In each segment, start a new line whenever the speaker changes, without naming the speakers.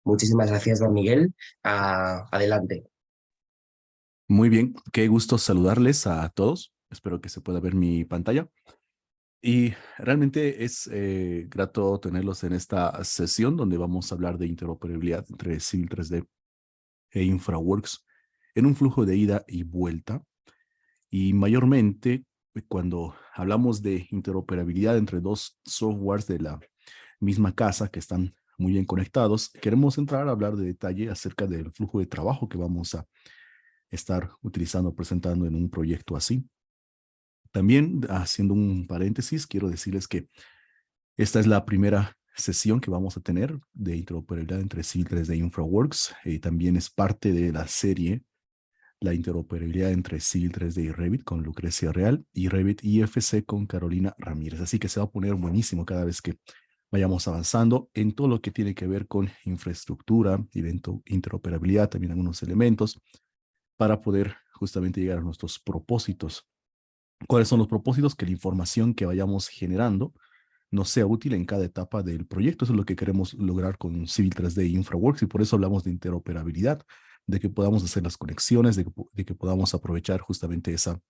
Muchísimas gracias, don Miguel. Adelante.
Muy bien, qué gusto saludarles a todos. Espero que se pueda ver mi pantalla. Y realmente es grato tenerlos en esta sesión donde vamos a hablar de interoperabilidad entre Civil 3D e InfraWorks en un flujo de ida y vuelta. Y mayormente cuando hablamos de interoperabilidad entre dos softwares de la misma casa que están muy bien conectados, queremos entrar a hablar de detalle acerca del flujo de trabajo que vamos a estar utilizando, presentando en un proyecto así. También, haciendo un paréntesis, quiero decirles que esta es la primera sesión que vamos a tener de interoperabilidad entre Civil 3D e InfraWorks. También es parte de la serie, la interoperabilidad entre Civil 3D y Revit con Lucrecia Real y Revit IFC con Carolina Ramírez. Así que se va a poner buenísimo cada vez que vayamos avanzando en todo lo que tiene que ver con infraestructura y de interoperabilidad, también algunos elementos para poder justamente llegar a nuestros propósitos. ¿Cuáles son los propósitos? Que la información que vayamos generando nos sea útil en cada etapa del proyecto. Eso es lo que queremos lograr con Civil 3D y InfraWorks, y por eso hablamos de interoperabilidad, de que podamos hacer las conexiones, de que podamos aprovechar justamente esa,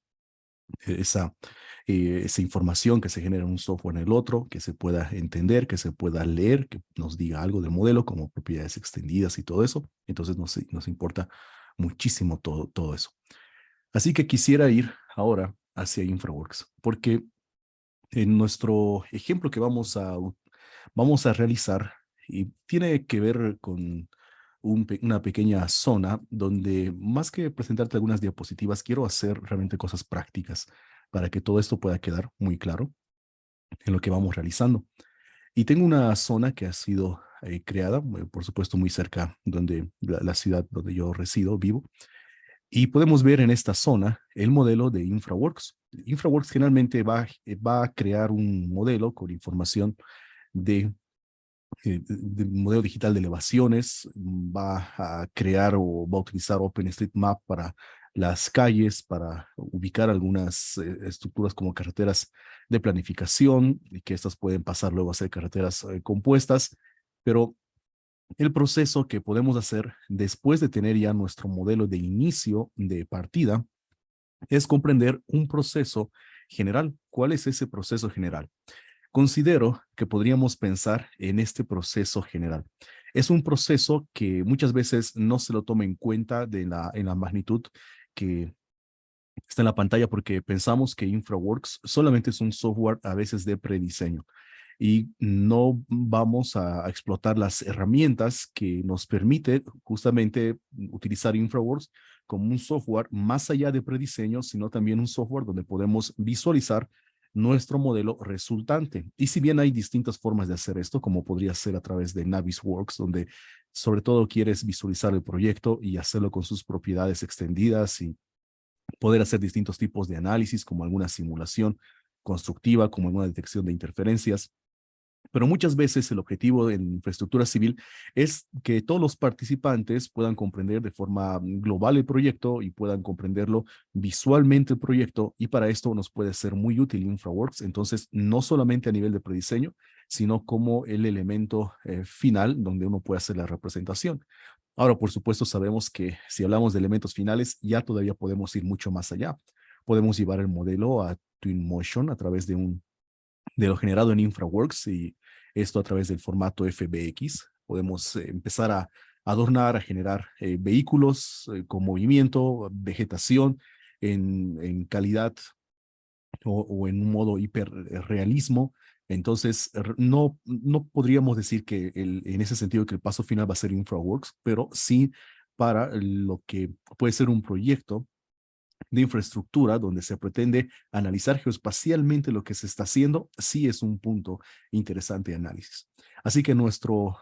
esa información que se genera en un software en el otro, que se pueda entender, que se pueda leer, que nos diga algo del modelo, como propiedades extendidas y todo eso. Entonces nos importa muchísimo todo eso. Así que quisiera ir ahora hacia InfraWorks, porque en nuestro ejemplo que vamos a realizar y tiene que ver con una pequeña zona donde más que presentarte algunas diapositivas, quiero hacer realmente cosas prácticas para que todo esto pueda quedar muy claro en lo que vamos realizando. Y tengo una zona que ha sido creada, por supuesto, muy cerca donde la ciudad donde yo resido, vivo, y podemos ver en esta zona el modelo de InfraWorks. InfraWorks generalmente va a crear un modelo con información de modelo digital de elevaciones, va a crear o va a utilizar OpenStreetMap para las calles, para ubicar algunas estructuras como carreteras de planificación, y que estas pueden pasar luego a ser carreteras compuestas, pero el proceso que podemos hacer después de tener ya nuestro modelo de inicio de partida es comprender un proceso general. ¿Cuál es ese proceso general? Considero que podríamos pensar en este proceso general. Es un proceso que muchas veces no se lo toma en cuenta en la magnitud que está en la pantalla, porque pensamos que InfraWorks solamente es un software a veces de prediseño y no vamos a explotar las herramientas que nos permite justamente utilizar InfraWorks como un software más allá de prediseño, sino también un software donde podemos visualizar nuestro modelo resultante. Y si bien hay distintas formas de hacer esto, como podría ser a través de Navisworks, donde sobre todo quieres visualizar el proyecto y hacerlo con sus propiedades extendidas y poder hacer distintos tipos de análisis, como alguna simulación constructiva, como alguna detección de interferencias. Pero muchas veces el objetivo en infraestructura civil es que todos los participantes puedan comprender de forma global el proyecto y puedan comprenderlo visualmente el proyecto, y para esto nos puede ser muy útil InfraWorks. Entonces, no solamente a nivel de prediseño, sino como el elemento final donde uno puede hacer la representación. Ahora, por supuesto, sabemos que si hablamos de elementos finales, ya todavía podemos ir mucho más allá. Podemos llevar el modelo a Twinmotion a través de lo generado en InfraWorks, y esto a través del formato FBX. Podemos empezar a adornar, a generar vehículos con movimiento, vegetación en calidad o en un modo hiperrealismo. Entonces, no podríamos decir que en ese sentido que el paso final va a ser InfraWorks, pero sí para lo que puede ser un proyecto de infraestructura donde se pretende analizar geoespacialmente lo que se está haciendo, sí es un punto interesante de análisis. Así que nuestro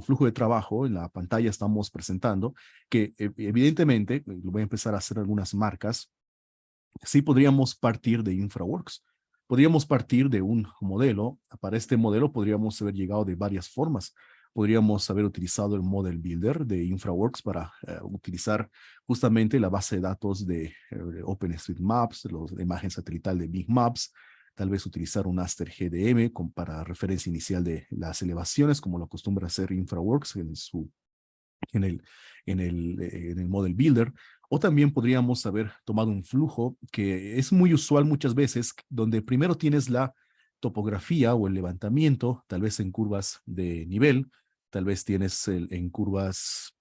flujo de trabajo en la pantalla estamos presentando que evidentemente, lo voy a empezar a hacer algunas marcas, sí podríamos partir de InfraWorks. Podríamos partir de un modelo. Para este modelo podríamos haber llegado de varias formas. Podríamos haber utilizado el Model Builder de InfraWorks para utilizar justamente la base de datos de OpenStreetMaps, la imagen satelital de Big Maps. tal vez utilizar un Aster GDM para referencia inicial de las elevaciones, como lo acostumbra hacer InfraWorks en el, en el Model Builder. O también podríamos haber tomado un flujo que es muy usual muchas veces, donde primero tienes la topografía o el levantamiento, tal vez en curvas de nivel, tal vez tienes en curvas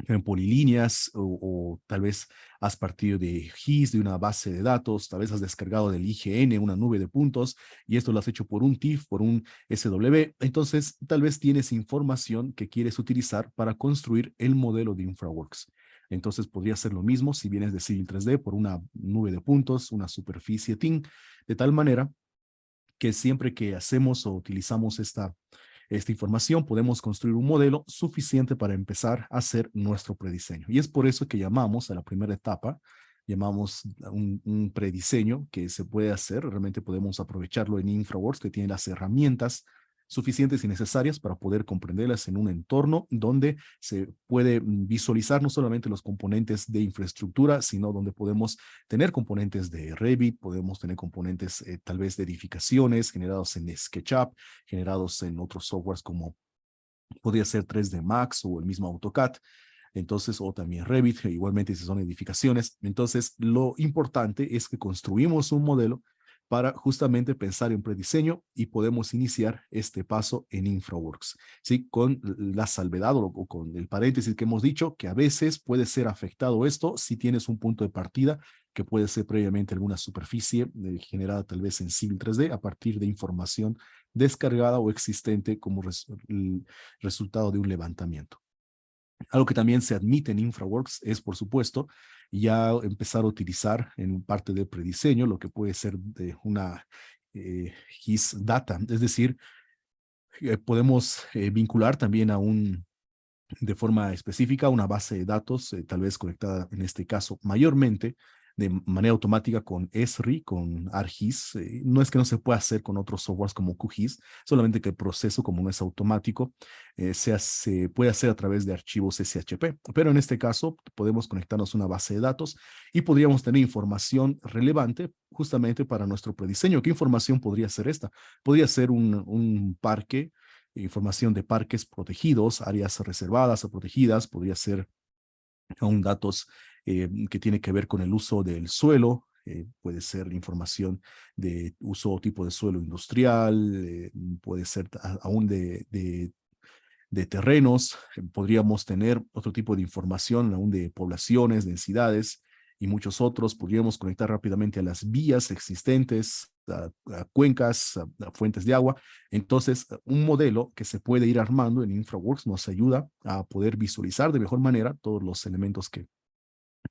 en polilíneas o tal vez has partido de GIS, de una base de datos, tal vez has descargado del IGN una nube de puntos y esto lo has hecho por un TIFF, por un SW. Entonces, tal vez tienes información que quieres utilizar para construir el modelo de InfraWorks. Entonces, podría ser lo mismo si vienes de Civil 3D por una nube de puntos, una superficie TIN, de tal manera que siempre que hacemos o utilizamos esta información, podemos construir un modelo suficiente para empezar a hacer nuestro prediseño. Y es por eso que llamamos a la primera etapa, llamamos un prediseño que se puede hacer. Realmente podemos aprovecharlo en InfraWorks, que tiene las herramientas suficientes y necesarias para poder comprenderlas en un entorno donde se puede visualizar no solamente los componentes de infraestructura, sino donde podemos tener componentes de Revit, podemos tener componentes tal vez de edificaciones generados en SketchUp, generados en otros softwares como podría ser 3D Max o el mismo AutoCAD. Entonces, o también Revit, igualmente si son edificaciones. Entonces, lo importante es que construimos un modelo para justamente pensar en prediseño y podemos iniciar este paso en InfraWorks, ¿sí? Con la salvedad o con el paréntesis que hemos dicho, que a veces puede ser afectado esto si tienes un punto de partida que puede ser previamente alguna superficie generada tal vez en Civil 3D a partir de información descargada o existente como el resultado de un levantamiento. Algo que también se admite en InfraWorks es, por supuesto, ya empezar a utilizar en parte de prediseño lo que puede ser de una GIS data, es decir, podemos vincular también de forma específica una base de datos, tal vez conectada en este caso mayormente de manera automática con Esri, con ArcGIS. No es que no se pueda hacer con otros softwares como QGIS, solamente que el proceso, como no es automático, se puede hacer a través de archivos SHP. Pero en este caso podemos conectarnos a una base de datos y podríamos tener información relevante justamente para nuestro prediseño. ¿Qué información podría ser esta? Podría ser un parque, información de parques protegidos, áreas reservadas o protegidas, podría ser aún datos que tiene que ver con el uso del suelo, puede ser información de uso o tipo de suelo industrial, puede ser aún de terrenos, podríamos tener otro tipo de información aún de poblaciones, densidades y muchos otros. Podríamos conectar rápidamente a las vías existentes, a cuencas, a fuentes de agua. Entonces, un modelo que se puede ir armando en InfraWorks nos ayuda a poder visualizar de mejor manera todos los elementos que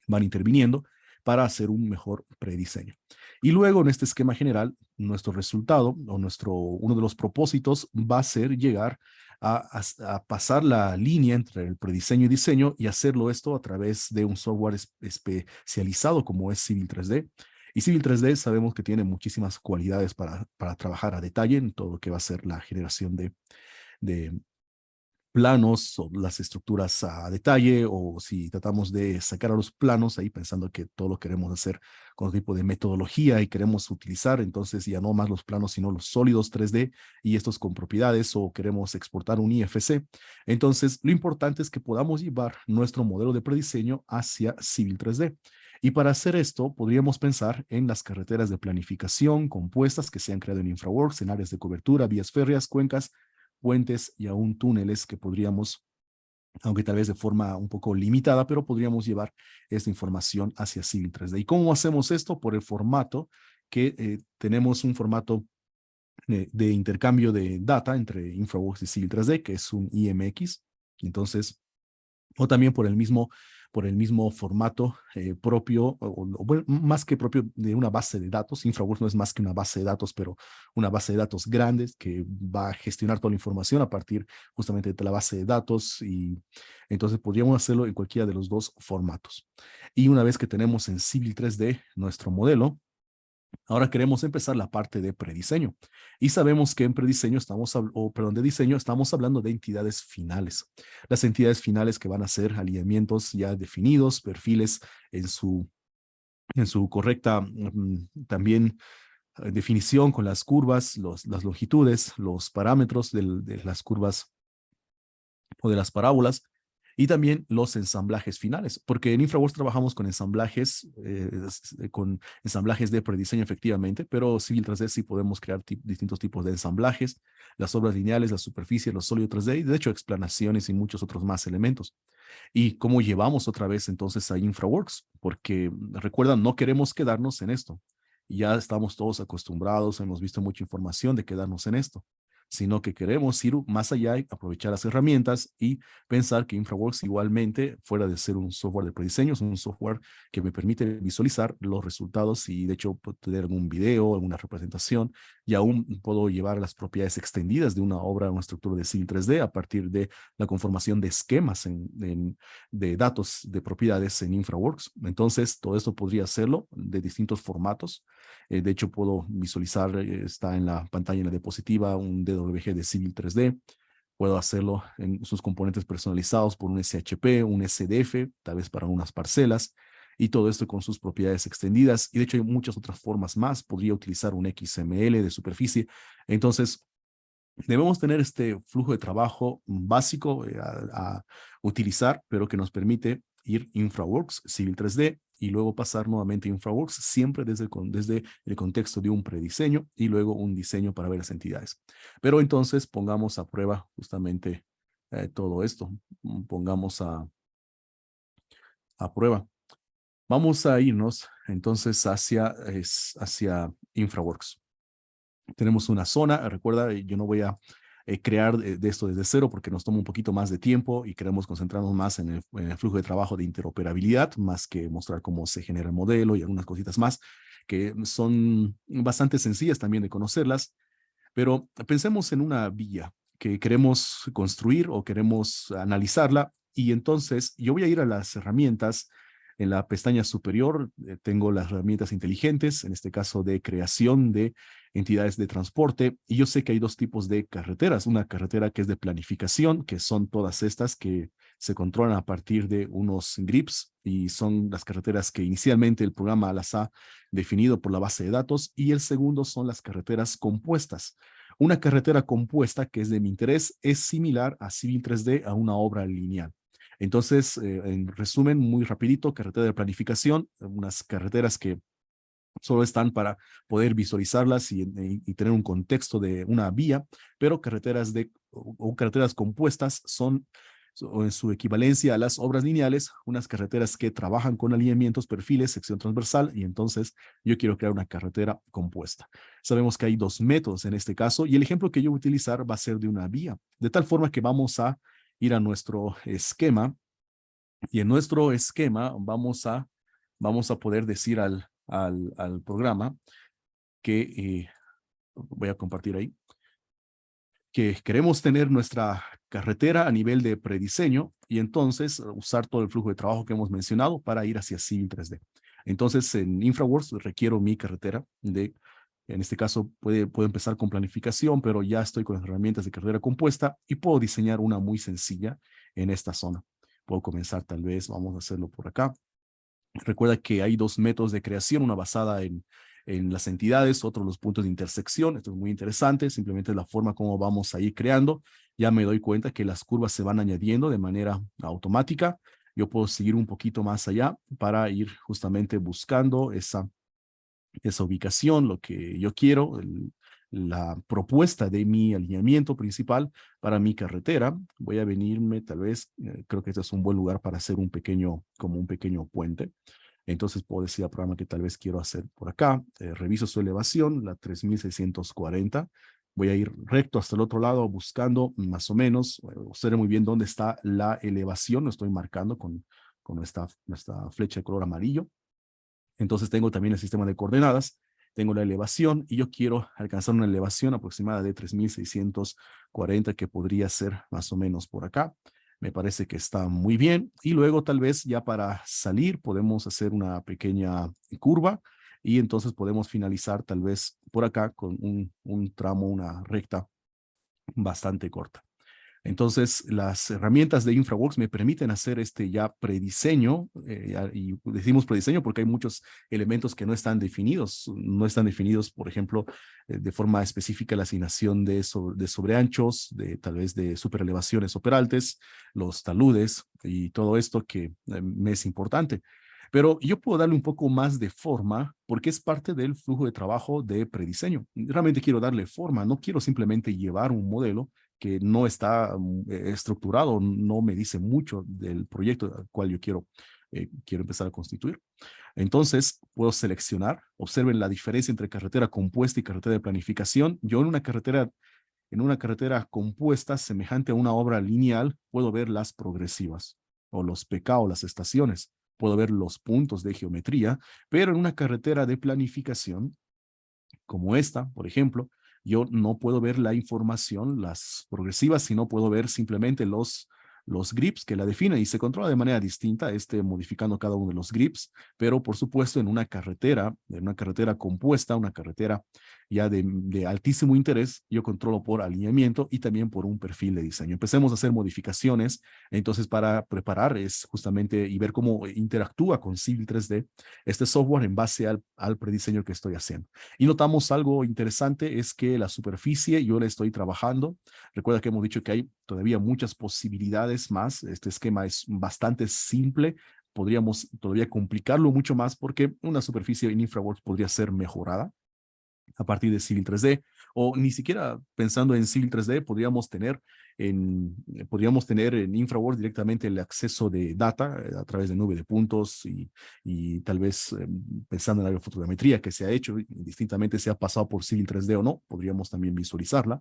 van interviniendo para hacer un mejor prediseño. Y luego en este esquema general, nuestro resultado o uno de los propósitos va a ser llegar a pasar la línea entre el prediseño y diseño y hacerlo esto a través de un software especializado como es Civil 3D. Y Civil 3D sabemos que tiene muchísimas cualidades para trabajar a detalle en todo lo que va a ser la generación de planos o las estructuras a detalle, o si tratamos de sacar a los planos ahí pensando que todo lo queremos hacer con otro tipo de metodología y queremos utilizar entonces ya no más los planos sino los sólidos 3D y estos con propiedades, o queremos exportar un IFC. Entonces lo importante es que podamos llevar nuestro modelo de prediseño hacia Civil 3D. Y para hacer esto, podríamos pensar en las carreteras de planificación compuestas que se han creado en InfraWorks, en áreas de cobertura, vías férreas, cuencas, puentes y aún túneles que podríamos, aunque tal vez de forma un poco limitada, pero podríamos llevar esta información hacia Civil 3D. ¿Y cómo hacemos esto? Por el formato que tenemos un formato de intercambio de data entre InfraWorks y Civil 3D, que es un IMX. Entonces, o también por el mismo formato propio, bueno, más que propio de una base de datos. InfraWorks no es más que una base de datos, pero una base de datos grande que va a gestionar toda la información a partir justamente de la base de datos, y entonces podríamos hacerlo en cualquiera de los dos formatos. Y una vez que tenemos en Civil 3D nuestro modelo, ahora queremos empezar la parte de prediseño. Y sabemos que en prediseño de diseño estamos hablando de entidades finales. Las entidades finales que van a ser alineamientos ya definidos, perfiles en su correcta también definición con las curvas, las longitudes, los parámetros de las curvas o de las parábolas, y también los ensamblajes finales, porque en InfraWorks trabajamos con ensamblajes de prediseño efectivamente, pero Civil 3D sí podemos crear distintos tipos de ensamblajes, las obras lineales, la superficie, los sólidos 3D, y de hecho explanaciones y muchos otros más elementos. ¿Y cómo llevamos otra vez entonces a InfraWorks? Porque recuerdan, no queremos quedarnos en esto. Ya estamos todos acostumbrados, hemos visto mucha información de quedarnos en esto, sino que queremos ir más allá y aprovechar las herramientas y pensar que InfraWorks igualmente, fuera de ser un software de prediseño, es un software que me permite visualizar los resultados y de hecho puedo tener algún video, alguna representación, y aún puedo llevar las propiedades extendidas de una obra, una estructura de Civil 3D a partir de la conformación de esquemas de datos de propiedades en InfraWorks. Entonces, todo esto podría hacerlo de distintos formatos. De hecho, puedo visualizar, está en la pantalla en la diapositiva, un DWG de Civil 3D. Puedo hacerlo en sus componentes personalizados por un SHP, un SDF, tal vez para unas parcelas, y todo esto con sus propiedades extendidas. Y de hecho hay muchas otras formas más. Podría utilizar un XML de superficie. Entonces, debemos tener este flujo de trabajo básico a utilizar, pero que nos permite ir InfraWorks, Civil 3D, y luego pasar nuevamente a InfraWorks, siempre desde el contexto de un prediseño y luego un diseño para ver las entidades. Pero entonces pongamos a prueba justamente todo esto. Pongamos a prueba. Vamos a irnos entonces hacia InfraWorks. Tenemos una zona, recuerda, yo no voy a crear de esto desde cero porque nos toma un poquito más de tiempo y queremos concentrarnos más en el flujo de trabajo de interoperabilidad, más que mostrar cómo se genera el modelo y algunas cositas más que son bastante sencillas también de conocerlas, pero pensemos en una vía que queremos construir o queremos analizarla y entonces yo voy a ir a las herramientas. En la pestaña superior tengo las herramientas inteligentes, en este caso de creación de entidades de transporte, y yo sé que hay dos tipos de carreteras. Una carretera que es de planificación, que son todas estas que se controlan a partir de unos grips y son las carreteras que inicialmente el programa las ha definido por la base de datos, y el segundo son las carreteras compuestas. Una carretera compuesta, que es de mi interés, es similar a Civil 3D, a una obra lineal. Entonces, en resumen, muy rapidito, carretera de planificación, unas carreteras que solo están para poder visualizarlas y tener un contexto de una vía, pero carreteras compuestas son en su equivalencia a las obras lineales, unas carreteras que trabajan con alineamientos, perfiles, sección transversal, y entonces yo quiero crear una carretera compuesta. Sabemos que hay dos métodos en este caso, y el ejemplo que yo voy a utilizar va a ser de una vía, de tal forma que vamos a ir a nuestro esquema, y en nuestro esquema vamos a poder decir al programa que, voy a compartir ahí, que queremos tener nuestra carretera a nivel de prediseño y entonces usar todo el flujo de trabajo que hemos mencionado para ir hacia Civil 3D. Entonces en InfraWorks requiero mi carretera en este caso puedo empezar con planificación, pero ya estoy con las herramientas de carretera compuesta y puedo diseñar una muy sencilla en esta zona. Puedo comenzar tal vez, vamos a hacerlo por acá. Recuerda que hay dos métodos de creación, una basada en las entidades, otro los puntos de intersección. Esto es muy interesante, simplemente la forma como vamos a ir creando. Ya me doy cuenta que las curvas se van añadiendo de manera automática. Yo puedo seguir un poquito más allá para ir justamente buscando esa ubicación, lo que yo quiero, la propuesta de mi alineamiento principal para mi carretera. Voy a venirme, tal vez, creo que este es un buen lugar para hacer como un pequeño puente. Entonces puedo decir al programa que tal vez quiero hacer por acá. Reviso su elevación, la 3640. Voy a ir recto hasta el otro lado buscando más o menos, observe muy bien dónde está la elevación. Lo estoy marcando con esta flecha de color amarillo. Entonces tengo también el sistema de coordenadas, tengo la elevación y yo quiero alcanzar una elevación aproximada de 3640 que podría ser más o menos por acá. Me parece que está muy bien. Y luego tal vez ya para salir podemos hacer una pequeña curva y entonces podemos finalizar tal vez por acá con un tramo, una recta bastante corta. Entonces, las herramientas de InfraWorks me permiten hacer este ya prediseño, y decimos prediseño porque hay muchos elementos que no están definidos, por ejemplo, de forma específica la asignación de sobreanchos, tal vez de superelevaciones o peraltes, los taludes y todo esto que me es importante. Pero yo puedo darle un poco más de forma porque es parte del flujo de trabajo de prediseño. Realmente quiero darle forma, no quiero simplemente llevar un modelo que no está estructurado, no me dice mucho del proyecto al cual yo quiero empezar a constituir. Entonces, puedo seleccionar, observen la diferencia entre carretera compuesta y carretera de planificación. Yo en una carretera compuesta, semejante a una obra lineal, puedo ver las progresivas, o los PK, o las estaciones. Puedo ver los puntos de geometría, pero en una carretera de planificación, como esta, por ejemplo, yo no puedo ver la información, las progresivas, sino puedo ver simplemente los grips que la definen y se controla de manera distinta, modificando cada uno de los grips, pero por supuesto en una carretera compuesta, una carretera ya de altísimo interés, yo controlo por alineamiento y también por un perfil de diseño. Empecemos a hacer modificaciones, entonces para preparar es justamente y ver cómo interactúa con Civil 3D este software en base al prediseño que estoy haciendo. Y notamos algo interesante, es que la superficie yo la estoy trabajando. Recuerda que hemos dicho que hay todavía muchas posibilidades más. Este esquema es bastante simple. Podríamos todavía complicarlo mucho más porque una superficie en InfraWorks podría ser mejorada a partir de Civil 3D, o ni siquiera pensando en Civil 3D, podríamos tener en InfraWorks directamente el acceso de data a través de nube de puntos y tal vez pensando en la aerofotogrametría que se ha hecho, distintamente se ha pasado por Civil 3D o no, podríamos también visualizarla.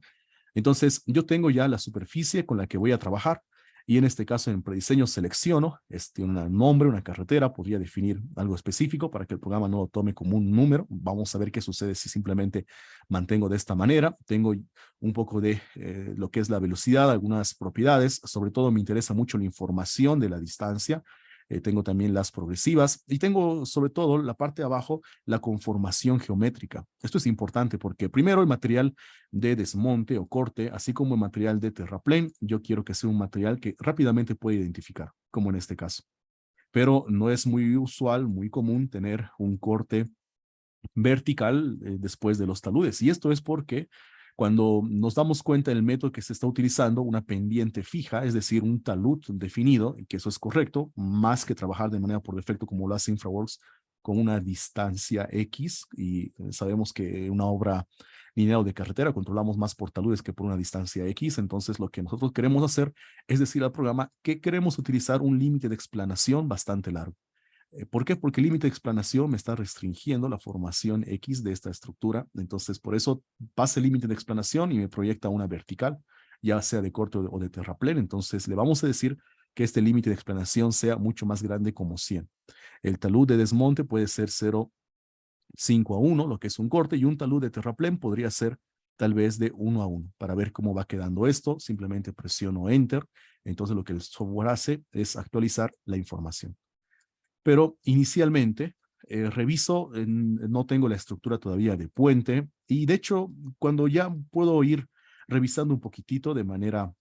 Entonces, yo tengo ya la superficie con la que voy a trabajar y en este caso en prediseño selecciono un nombre, una carretera, podría definir algo específico para que el programa no lo tome como un número. Vamos a ver qué sucede si simplemente mantengo de esta manera. Tengo un poco de lo que es la velocidad, algunas propiedades, sobre todo me interesa mucho la información de la distancia. Tengo también las progresivas y tengo sobre todo la parte de abajo, la conformación geométrica. Esto es importante porque primero el material de desmonte o corte, así como el material de terraplén, yo quiero que sea un material que rápidamente pueda identificar, como en este caso. Pero no es muy usual, muy común tener un corte vertical después de los taludes. Y esto es porque cuando nos damos cuenta del método que se está utilizando, una pendiente fija, es decir, un talud definido, y que eso es correcto, más que trabajar de manera por defecto como lo hace InfraWorks con una distancia X, y sabemos que una obra lineal de carretera controlamos más por taludes que por una distancia X, entonces lo que nosotros queremos hacer es decir al programa que queremos utilizar un límite de explanación bastante largo. ¿Por qué? Porque el límite de explanación me está restringiendo la formación X de esta estructura. Entonces, por eso pasa el límite de explanación y me proyecta una vertical, ya sea de corte o de terraplén. Entonces, le vamos a decir que este límite de explanación sea mucho más grande como 100. El talud de desmonte puede ser 0,5 a 1, lo que es un corte, y un talud de terraplén podría ser tal vez de 1 a 1. Para ver cómo va quedando esto, simplemente presiono Enter. Entonces, lo que el software hace es actualizar la información. Pero inicialmente reviso, no tengo la estructura todavía de puente y de hecho cuando ya puedo ir revisando un poquitito de manera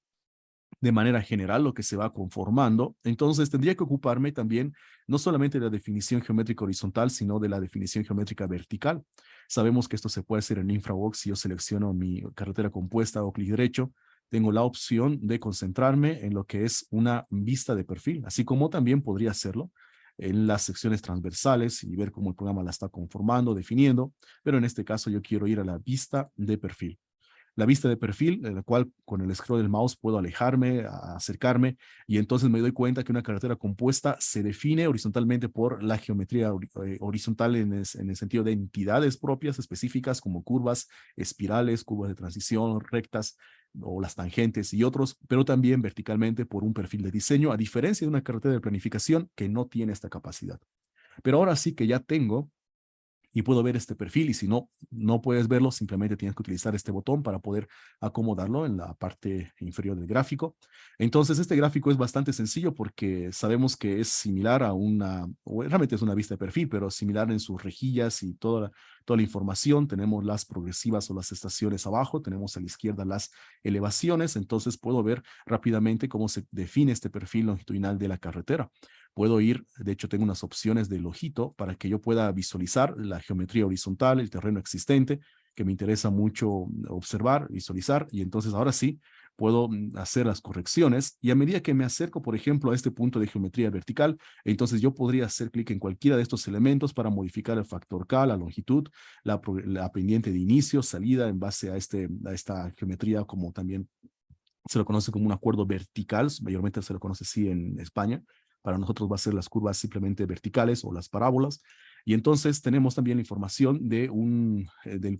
general lo que se va conformando, entonces tendría que ocuparme también no solamente de la definición geométrica horizontal, sino de la definición geométrica vertical. Sabemos que esto se puede hacer en InfraWorks. Si yo selecciono mi carretera compuesta o clic derecho, tengo la opción de concentrarme en lo que es una vista de perfil, así como también podría hacerlo en las secciones transversales y ver cómo el programa la está conformando, definiendo, pero en este caso yo quiero ir a la vista de perfil. La vista de perfil, en la cual con el scroll del mouse puedo alejarme, acercarme, y entonces me doy cuenta que una carretera compuesta se define horizontalmente por la geometría horizontal en el sentido de entidades propias específicas como curvas, espirales, curvas de transición, rectas o las tangentes y otros, pero también verticalmente por un perfil de diseño, a diferencia de una carretera de planificación que no tiene esta capacidad. Pero ahora sí que ya tengo y puedo ver este perfil, y si no puedes verlo, simplemente tienes que utilizar este botón para poder acomodarlo en la parte inferior del gráfico. Entonces, este gráfico es bastante sencillo porque sabemos que es similar a o realmente es una vista de perfil, pero similar en sus rejillas y toda la información. Tenemos las progresivas o las estaciones abajo, tenemos a la izquierda las elevaciones, entonces puedo ver rápidamente cómo se define este perfil longitudinal de la carretera. Puedo ir, de hecho tengo unas opciones del ojito para que yo pueda visualizar la geometría horizontal, el terreno existente, que me interesa mucho observar, visualizar, y entonces ahora sí puedo hacer las correcciones, y a medida que me acerco, por ejemplo, a este punto de geometría vertical, entonces yo podría hacer clic en cualquiera de estos elementos para modificar el factor K, la longitud, la pendiente de inicio, salida en base a esta geometría, como también se lo conoce como un acuerdo vertical, mayormente se lo conoce así en España. Para nosotros va a ser las curvas simplemente verticales o las parábolas. Y entonces tenemos también la información del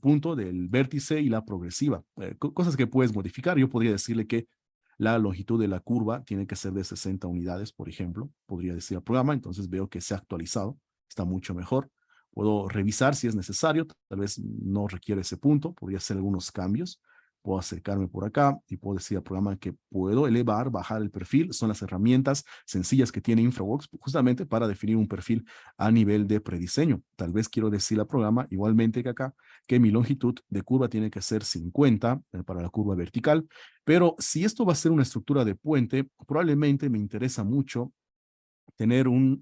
punto, del vértice y la progresiva. Cosas que puedes modificar. Yo podría decirle que la longitud de la curva tiene que ser de 60 unidades, por ejemplo. Podría decir al programa, entonces veo que se ha actualizado, está mucho mejor. Puedo revisar si es necesario, tal vez no requiere ese punto, podría hacer algunos cambios. Puedo acercarme por acá y puedo decir al programa que puedo elevar, bajar el perfil. Son las herramientas sencillas que tiene InfraWorks justamente para definir un perfil a nivel de prediseño. Tal vez quiero decir al programa, igualmente que acá, que mi longitud de curva tiene que ser 50 para la curva vertical. Pero si esto va a ser una estructura de puente, probablemente me interesa mucho tener una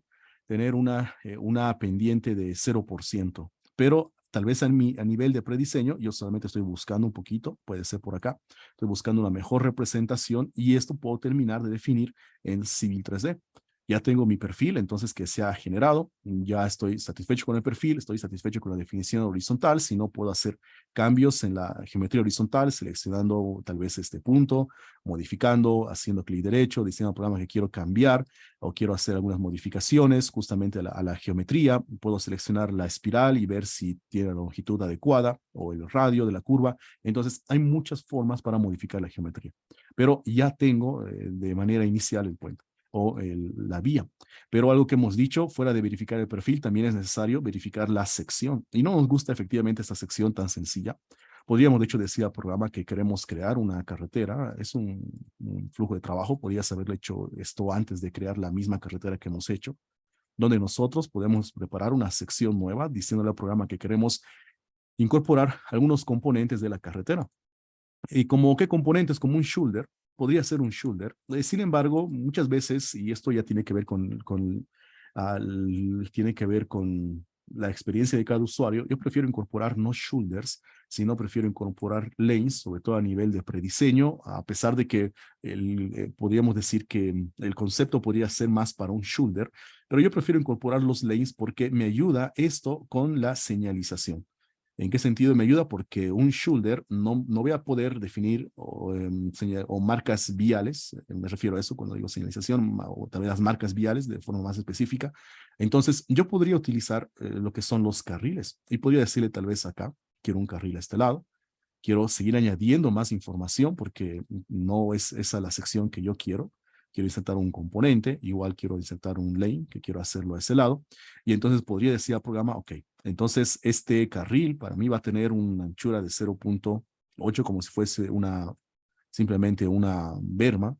pendiente de 0%, pero tal vez a nivel de prediseño, yo solamente estoy buscando un poquito, puede ser por acá, estoy buscando una mejor representación, y esto puedo terminar de definir en Civil 3D. Ya tengo mi perfil, entonces, que se ha generado, ya estoy satisfecho con el perfil, estoy satisfecho con la definición horizontal. Si no, puedo hacer cambios en la geometría horizontal, seleccionando tal vez este punto, modificando, haciendo clic derecho, diciendo al programa que quiero cambiar o quiero hacer algunas modificaciones justamente a la geometría. Puedo seleccionar la espiral y ver si tiene la longitud adecuada o el radio de la curva. Entonces, hay muchas formas para modificar la geometría, pero ya tengo de manera inicial el puente o la vía. Pero algo que hemos dicho, fuera de verificar el perfil, también es necesario verificar la sección. Y no nos gusta efectivamente esta sección tan sencilla. Podríamos, de hecho, decir al programa que queremos crear una carretera. Es un flujo de trabajo. Podrías haberlo hecho esto antes de crear la misma carretera que hemos hecho, donde nosotros podemos preparar una sección nueva diciéndole al programa que queremos incorporar algunos componentes de la carretera. ¿Y como qué componentes? Como un shoulder. Podría ser un shoulder. Sin embargo, muchas veces, y esto ya tiene que ver tiene que ver con la experiencia de cada usuario, yo prefiero incorporar no shoulders, sino prefiero incorporar lanes, sobre todo a nivel de prediseño, a pesar de que podríamos decir que el concepto podría ser más para un shoulder, pero yo prefiero incorporar los lanes porque me ayuda esto con la señalización. ¿En qué sentido me ayuda? Porque un shoulder no voy a poder definir o marcas viales, me refiero a eso cuando digo señalización, o tal vez las marcas viales de forma más específica. Entonces, yo podría utilizar lo que son los carriles, y podría decirle tal vez acá, quiero un carril a este lado, quiero seguir añadiendo más información porque no es esa la sección que yo quiero. Quiero insertar un componente, igual quiero insertar un lane, que quiero hacerlo a ese lado. Y entonces podría decir al programa, ok, entonces este carril para mí va a tener una anchura de 0.8, como si fuese simplemente una berma,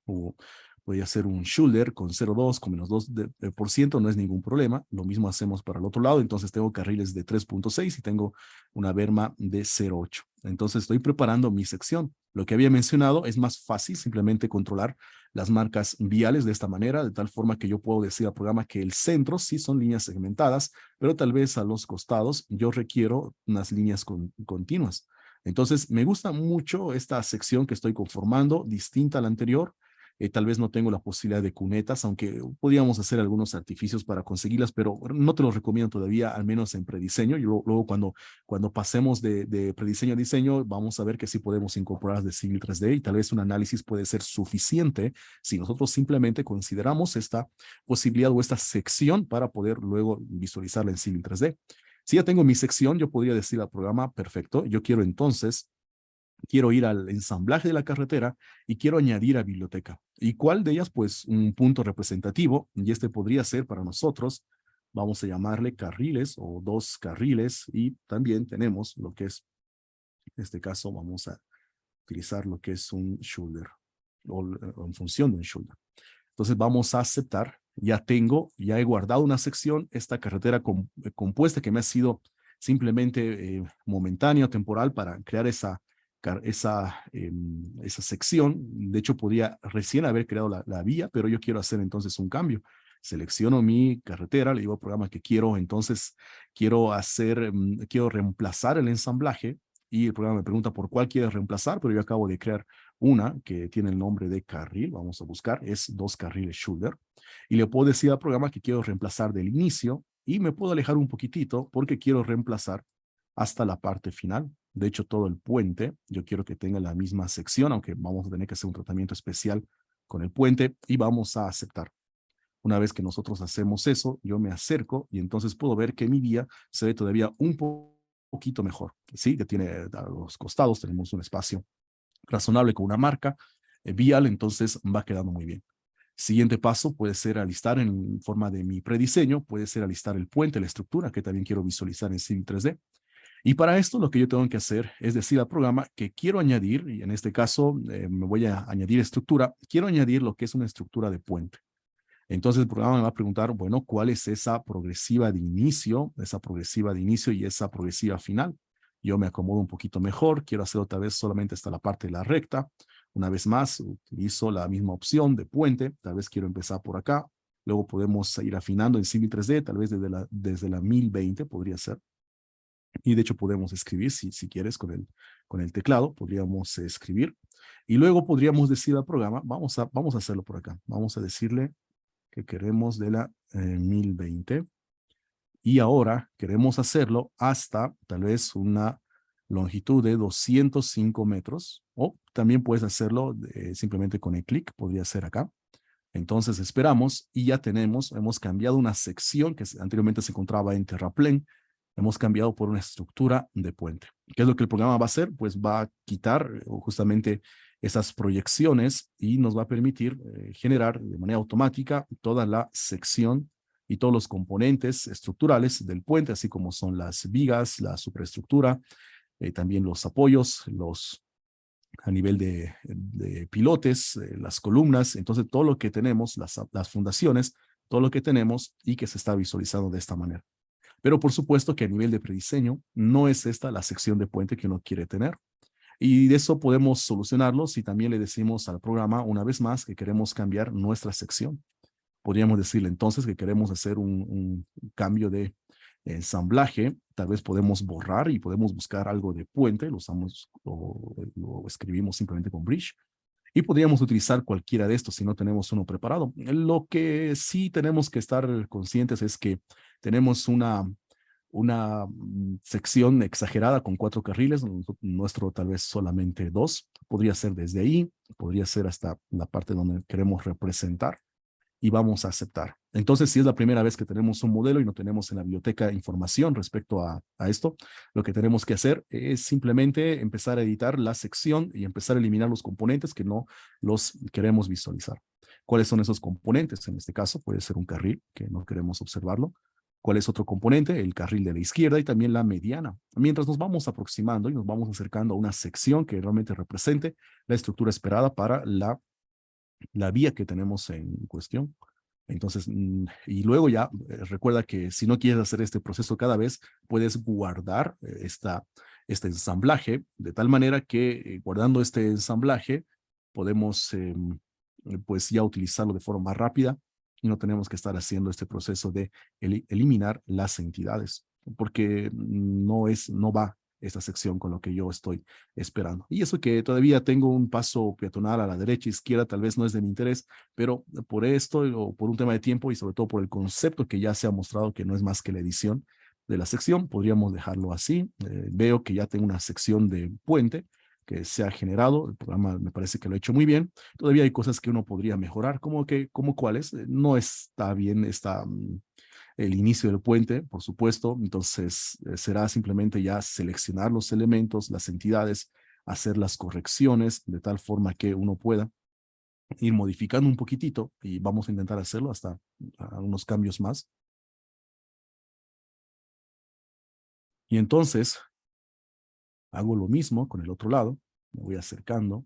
o podría ser un shoulder con 0.2, con -2%, no es ningún problema. Lo mismo hacemos para el otro lado. Entonces tengo carriles de 3.6 y tengo una berma de 0.8. Entonces estoy preparando mi sección. Lo que había mencionado es más fácil simplemente controlar las marcas viales de esta manera, de tal forma que yo puedo decir al programa que el centro sí son líneas segmentadas, pero tal vez a los costados yo requiero unas líneas continuas. Entonces me gusta mucho esta sección que estoy conformando, distinta a la anterior. Tal vez no tengo la posibilidad de cunetas, aunque podríamos hacer algunos artificios para conseguirlas, pero no te los recomiendo todavía, al menos en prediseño. Y luego cuando pasemos de prediseño a diseño, vamos a ver que sí podemos incorporar de Civil 3D, y tal vez un análisis puede ser suficiente si nosotros simplemente consideramos esta posibilidad o esta sección para poder luego visualizarla en Civil 3D. Si ya tengo mi sección, yo podría decir al programa, perfecto, yo quiero ir al ensamblaje de la carretera y quiero añadir a biblioteca. ¿Y cuál de ellas? Pues un punto representativo, y este podría ser para nosotros Vamos a llamarle carriles o 2 carriles y también tenemos lo que es, en este caso vamos a utilizar lo que es un shoulder o en función de un shoulder. Entonces vamos a aceptar. Ya he guardado una sección, esta carretera compuesta que me ha sido simplemente momentánea o temporal para crear esa sección. De hecho, podría recién haber creado la vía, pero yo quiero hacer entonces un cambio. Selecciono mi carretera, le digo al programa que quiero, entonces quiero reemplazar el ensamblaje y el programa me pregunta por cuál quieres reemplazar, pero yo acabo de crear una que tiene el nombre de carril, vamos a buscar, es 2 carriles shoulder, y le puedo decir al programa que quiero reemplazar del inicio y me puedo alejar un poquitito porque quiero reemplazar hasta la parte final. De hecho, todo el puente, yo quiero que tenga la misma sección, aunque vamos a tener que hacer un tratamiento especial con el puente y vamos a aceptar. Una vez que nosotros hacemos eso, yo me acerco y entonces puedo ver que mi vía se ve todavía un poquito mejor. Sí, que tiene a los costados, tenemos un espacio razonable con una marca vial, entonces va quedando muy bien. Siguiente paso puede ser alistar en forma de mi prediseño, puede ser alistar el puente, la estructura que también quiero visualizar en Civil 3D. Y para esto lo que yo tengo que hacer es decir al programa que quiero añadir, y en este caso me voy a añadir estructura, quiero añadir lo que es una estructura de puente. Entonces el programa me va a preguntar, bueno, ¿cuál es esa progresiva de inicio y esa progresiva final? Yo me acomodo un poquito mejor, quiero hacer otra vez solamente hasta la parte de la recta. Una vez más, utilizo la misma opción de puente, tal vez quiero empezar por acá. Luego podemos ir afinando en Civil 3D, tal vez desde la 1020 podría ser. Y de hecho podemos escribir, si quieres, con el teclado, podríamos escribir. Y luego podríamos decir al programa, vamos a hacerlo por acá. Vamos a decirle que queremos de la 1020 y ahora queremos hacerlo hasta tal vez una longitud de 205 metros o también puedes hacerlo simplemente con el clic, podría ser acá. Entonces esperamos y ya hemos cambiado una sección que anteriormente se encontraba en terraplén, hemos cambiado por una estructura de puente. ¿Qué es lo que el programa va a hacer? Pues va a quitar justamente esas proyecciones y nos va a permitir generar de manera automática toda la sección y todos los componentes estructurales del puente, así como son las vigas, la superestructura, también los apoyos, a nivel de pilotes, las columnas, entonces todo lo que tenemos, las fundaciones, todo lo que tenemos y que se está visualizando de esta manera. Pero por supuesto que a nivel de prediseño no es esta la sección de puente que uno quiere tener. Y de eso podemos solucionarlo si también le decimos al programa una vez más que queremos cambiar nuestra sección. Podríamos decirle entonces que queremos hacer un cambio de ensamblaje, tal vez podemos borrar y podemos buscar algo de puente, lo escribimos simplemente con Bridge, y podríamos utilizar cualquiera de estos si no tenemos uno preparado. Lo que sí tenemos que estar conscientes es que tenemos una sección exagerada con 4 carriles, nuestro tal vez solamente 2, podría ser desde ahí, podría ser hasta la parte donde queremos representar y vamos a aceptar. Entonces, si es la primera vez que tenemos un modelo y no tenemos en la biblioteca información respecto a esto, lo que tenemos que hacer es simplemente empezar a editar la sección y empezar a eliminar los componentes que no los queremos visualizar. ¿Cuáles son esos componentes? En este caso puede ser un carril que no queremos observarlo. ¿Cuál es otro componente? El carril de la izquierda y también la mediana. Mientras nos vamos aproximando y nos vamos acercando a una sección que realmente represente la estructura esperada para la vía que tenemos en cuestión. Entonces, y luego ya recuerda que si no quieres hacer este proceso cada vez, puedes guardar este ensamblaje de tal manera que guardando este ensamblaje podemos pues ya utilizarlo de forma más rápida y no tenemos que estar haciendo este proceso de eliminar las entidades porque no va esta sección con lo que yo estoy esperando. Y eso que todavía tengo un paso peatonal a la derecha, izquierda, tal vez no es de mi interés, pero por esto o por un tema de tiempo y sobre todo por el concepto que ya se ha mostrado que no es más que la edición de la sección, podríamos dejarlo así. Veo que ya tengo una sección de puente que se ha generado, el programa me parece que lo ha hecho muy bien. Todavía hay cosas que uno podría mejorar, como cuáles. No está bien el inicio del puente, por supuesto, entonces será simplemente ya seleccionar los elementos, las entidades, hacer las correcciones de tal forma que uno pueda ir modificando un poquitito y vamos a intentar hacerlo hasta unos cambios más Y entonces hago lo mismo con el otro lado, me voy acercando,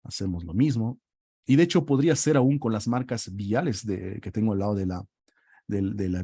hacemos lo mismo. Y de hecho podría ser aún con las marcas viales que tengo al lado de la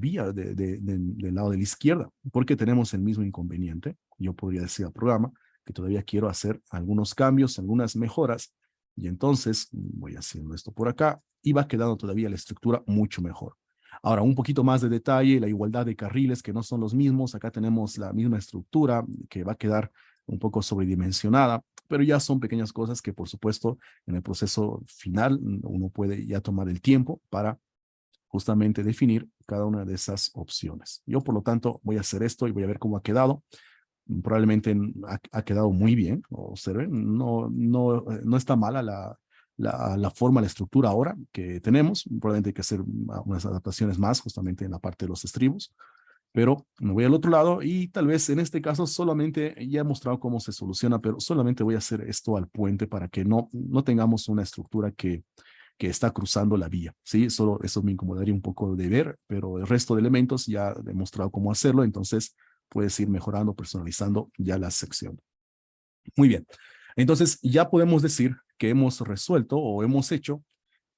vía, del lado de la izquierda, porque tenemos el mismo inconveniente. Yo podría decir al programa que todavía quiero hacer algunos cambios, algunas mejoras, y entonces voy haciendo esto por acá y va quedando todavía la estructura mucho mejor. Ahora, un poquito más de detalle, la igualdad de carriles que no son los mismos. Acá tenemos la misma estructura que va a quedar un poco sobredimensionada, pero ya son pequeñas cosas que, por supuesto, en el proceso final uno puede ya tomar el tiempo para justamente definir cada una de esas opciones. Yo, por lo tanto, voy a hacer esto y voy a ver cómo ha quedado. Probablemente ha quedado muy bien, observen, no está mala la forma, la estructura ahora que tenemos. Probablemente hay que hacer unas adaptaciones más justamente en la parte de los estribos, pero me voy al otro lado y tal vez en este caso solamente ya he mostrado cómo se soluciona, pero solamente voy a hacer esto al puente para que no tengamos una estructura que está cruzando la vía, ¿sí? Solo eso me incomodaría un poco de ver, pero el resto de elementos ya he demostrado cómo hacerlo, entonces puedes ir mejorando, personalizando ya la sección. Muy bien, entonces ya podemos decir que hemos resuelto o hemos hecho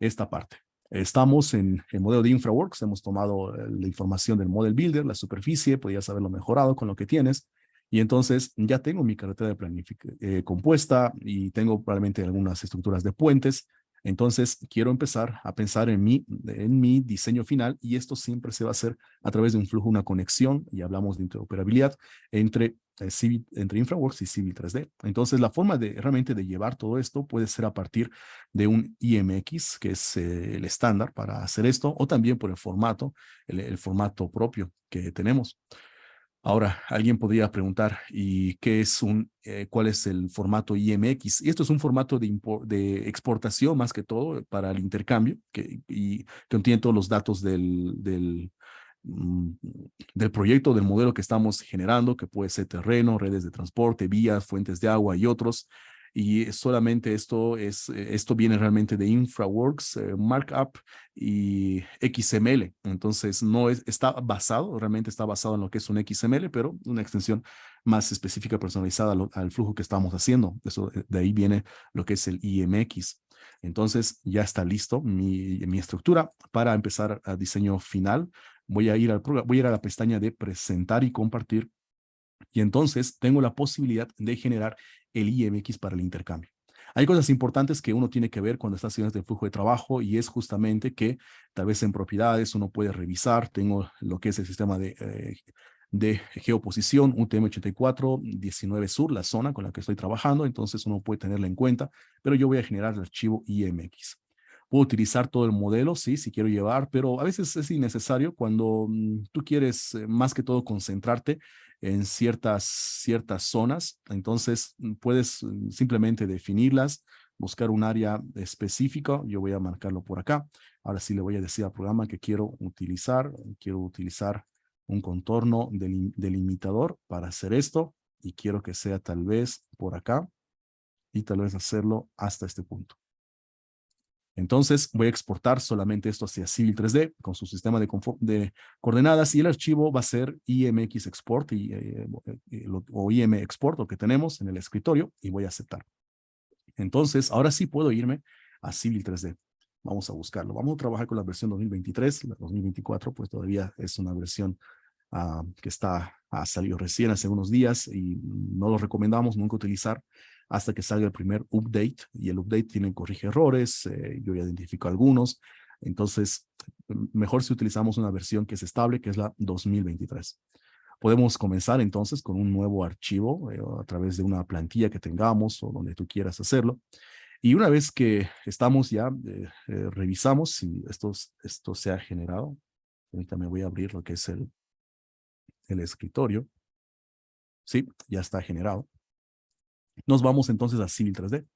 esta parte. Estamos en el modelo de InfraWorks, hemos tomado la información del Model Builder, la superficie, podías haberlo mejorado con lo que tienes, y entonces ya tengo mi carretera de compuesta y tengo probablemente algunas estructuras de puentes. Entonces quiero empezar a pensar en mi diseño final, y esto siempre se va a hacer a través de un flujo, una conexión, y hablamos de interoperabilidad entre InfraWorks y Civil 3D. Entonces la forma realmente de llevar todo esto puede ser a partir de un IMX, que es el estándar para hacer esto, o también por el formato, el formato propio que tenemos. Ahora, alguien podría preguntar, ¿y cuál es el formato IMX? Y esto es un formato de exportación más que todo para el intercambio, y contiene todos los datos mm, del proyecto, del modelo que estamos generando, que puede ser terreno, redes de transporte, vías, fuentes de agua y otros. Y solamente esto viene realmente de InfraWorks, Markup y XML. Entonces, realmente está basado en lo que es un XML, pero una extensión más específica, personalizada al flujo que estamos haciendo. De ahí viene lo que es el IMX. Entonces, ya está listo mi estructura para empezar a diseño final. Voy a ir a la pestaña de presentar y compartir, y entonces tengo la posibilidad de generar el IMX para el intercambio. Hay cosas importantes que uno tiene que ver cuando está haciendo este flujo de trabajo, y es justamente que tal vez en propiedades uno puede revisar. Tengo lo que es el sistema de geoposición UTM-84 19 Sur, la zona con la que estoy trabajando, entonces uno puede tenerla en cuenta, pero yo voy a generar el archivo IMX. Puedo utilizar todo el modelo, sí, si quiero llevar, pero a veces es innecesario cuando tú quieres más que todo concentrarte en ciertas zonas. Entonces puedes simplemente definirlas, buscar un área específica. Yo voy a marcarlo por acá. Ahora sí le voy a decir al programa que quiero utilizar un contorno delimitador para hacer esto, y quiero que sea tal vez por acá, y tal vez hacerlo hasta este punto. Entonces voy a exportar solamente esto hacia Civil 3D con su sistema de coordenadas, y el archivo va a ser IMX Export o IM Export, lo que tenemos en el escritorio, y voy a aceptar. Entonces ahora sí puedo irme a Civil 3D. Vamos a buscarlo. Vamos a trabajar con la versión 2023. La 2024 pues todavía es una versión que ha salido recién hace unos días, y no lo recomendamos nunca utilizar hasta que salga el primer update, y el update corrige errores. Yo ya identifico algunos. Entonces mejor si utilizamos una versión que es estable, que es la 2023. Podemos comenzar entonces con un nuevo archivo a través de una plantilla que tengamos o donde tú quieras hacerlo. Y una vez que estamos ya, revisamos si esto se ha generado. Ahorita me voy a abrir lo que es el escritorio. Sí, ya está generado. Nos vamos entonces a Civil 3D.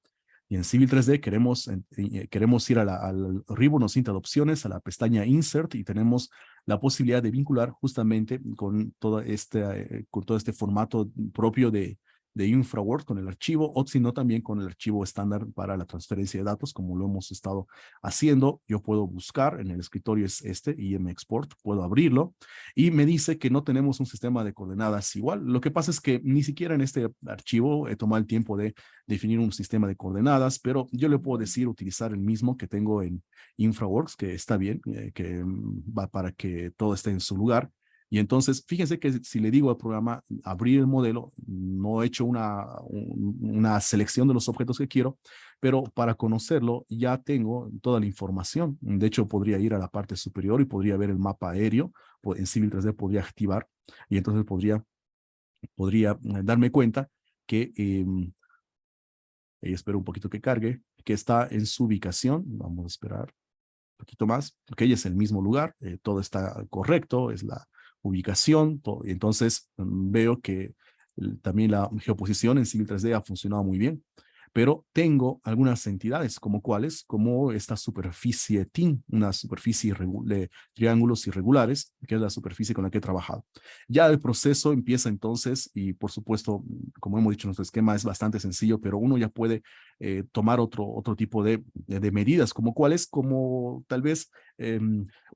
Y en Civil 3D queremos ir al Ribbon cinta de opciones, a la pestaña Insert, y tenemos la posibilidad de vincular justamente con todo este formato propio de de InfraWorks con el archivo, o si no también con el archivo estándar para la transferencia de datos, como lo hemos estado haciendo. Yo puedo buscar, en el escritorio es este, IM Export, puedo abrirlo y me dice que no tenemos un sistema de coordenadas igual. Lo que pasa es que ni siquiera en este archivo he tomado el tiempo de definir un sistema de coordenadas, pero yo le puedo decir utilizar el mismo que tengo en InfraWorks, que está bien, que va para que todo esté en su lugar. Y entonces, fíjense que si le digo al programa abrir el modelo, no he hecho una selección de los objetos que quiero, pero para conocerlo ya tengo toda la información. De hecho, podría ir a la parte superior y podría ver el mapa aéreo. En Civil 3D podría activar y entonces podría darme cuenta que, y espero un poquito que cargue, que está en su ubicación. Vamos a esperar un poquito más, porque ella es el mismo lugar, todo está correcto, es la ubicación, todo, y entonces veo que también la geoposición en Civil 3D ha funcionado muy bien, pero tengo algunas entidades como cuáles, como esta superficie TIN, una superficie de triángulos irregulares, que es la superficie con la que he trabajado. Ya el proceso empieza entonces, y por supuesto, como hemos dicho, nuestro esquema es bastante sencillo, pero uno ya puede tomar otro tipo de medidas, como cuáles, como tal vez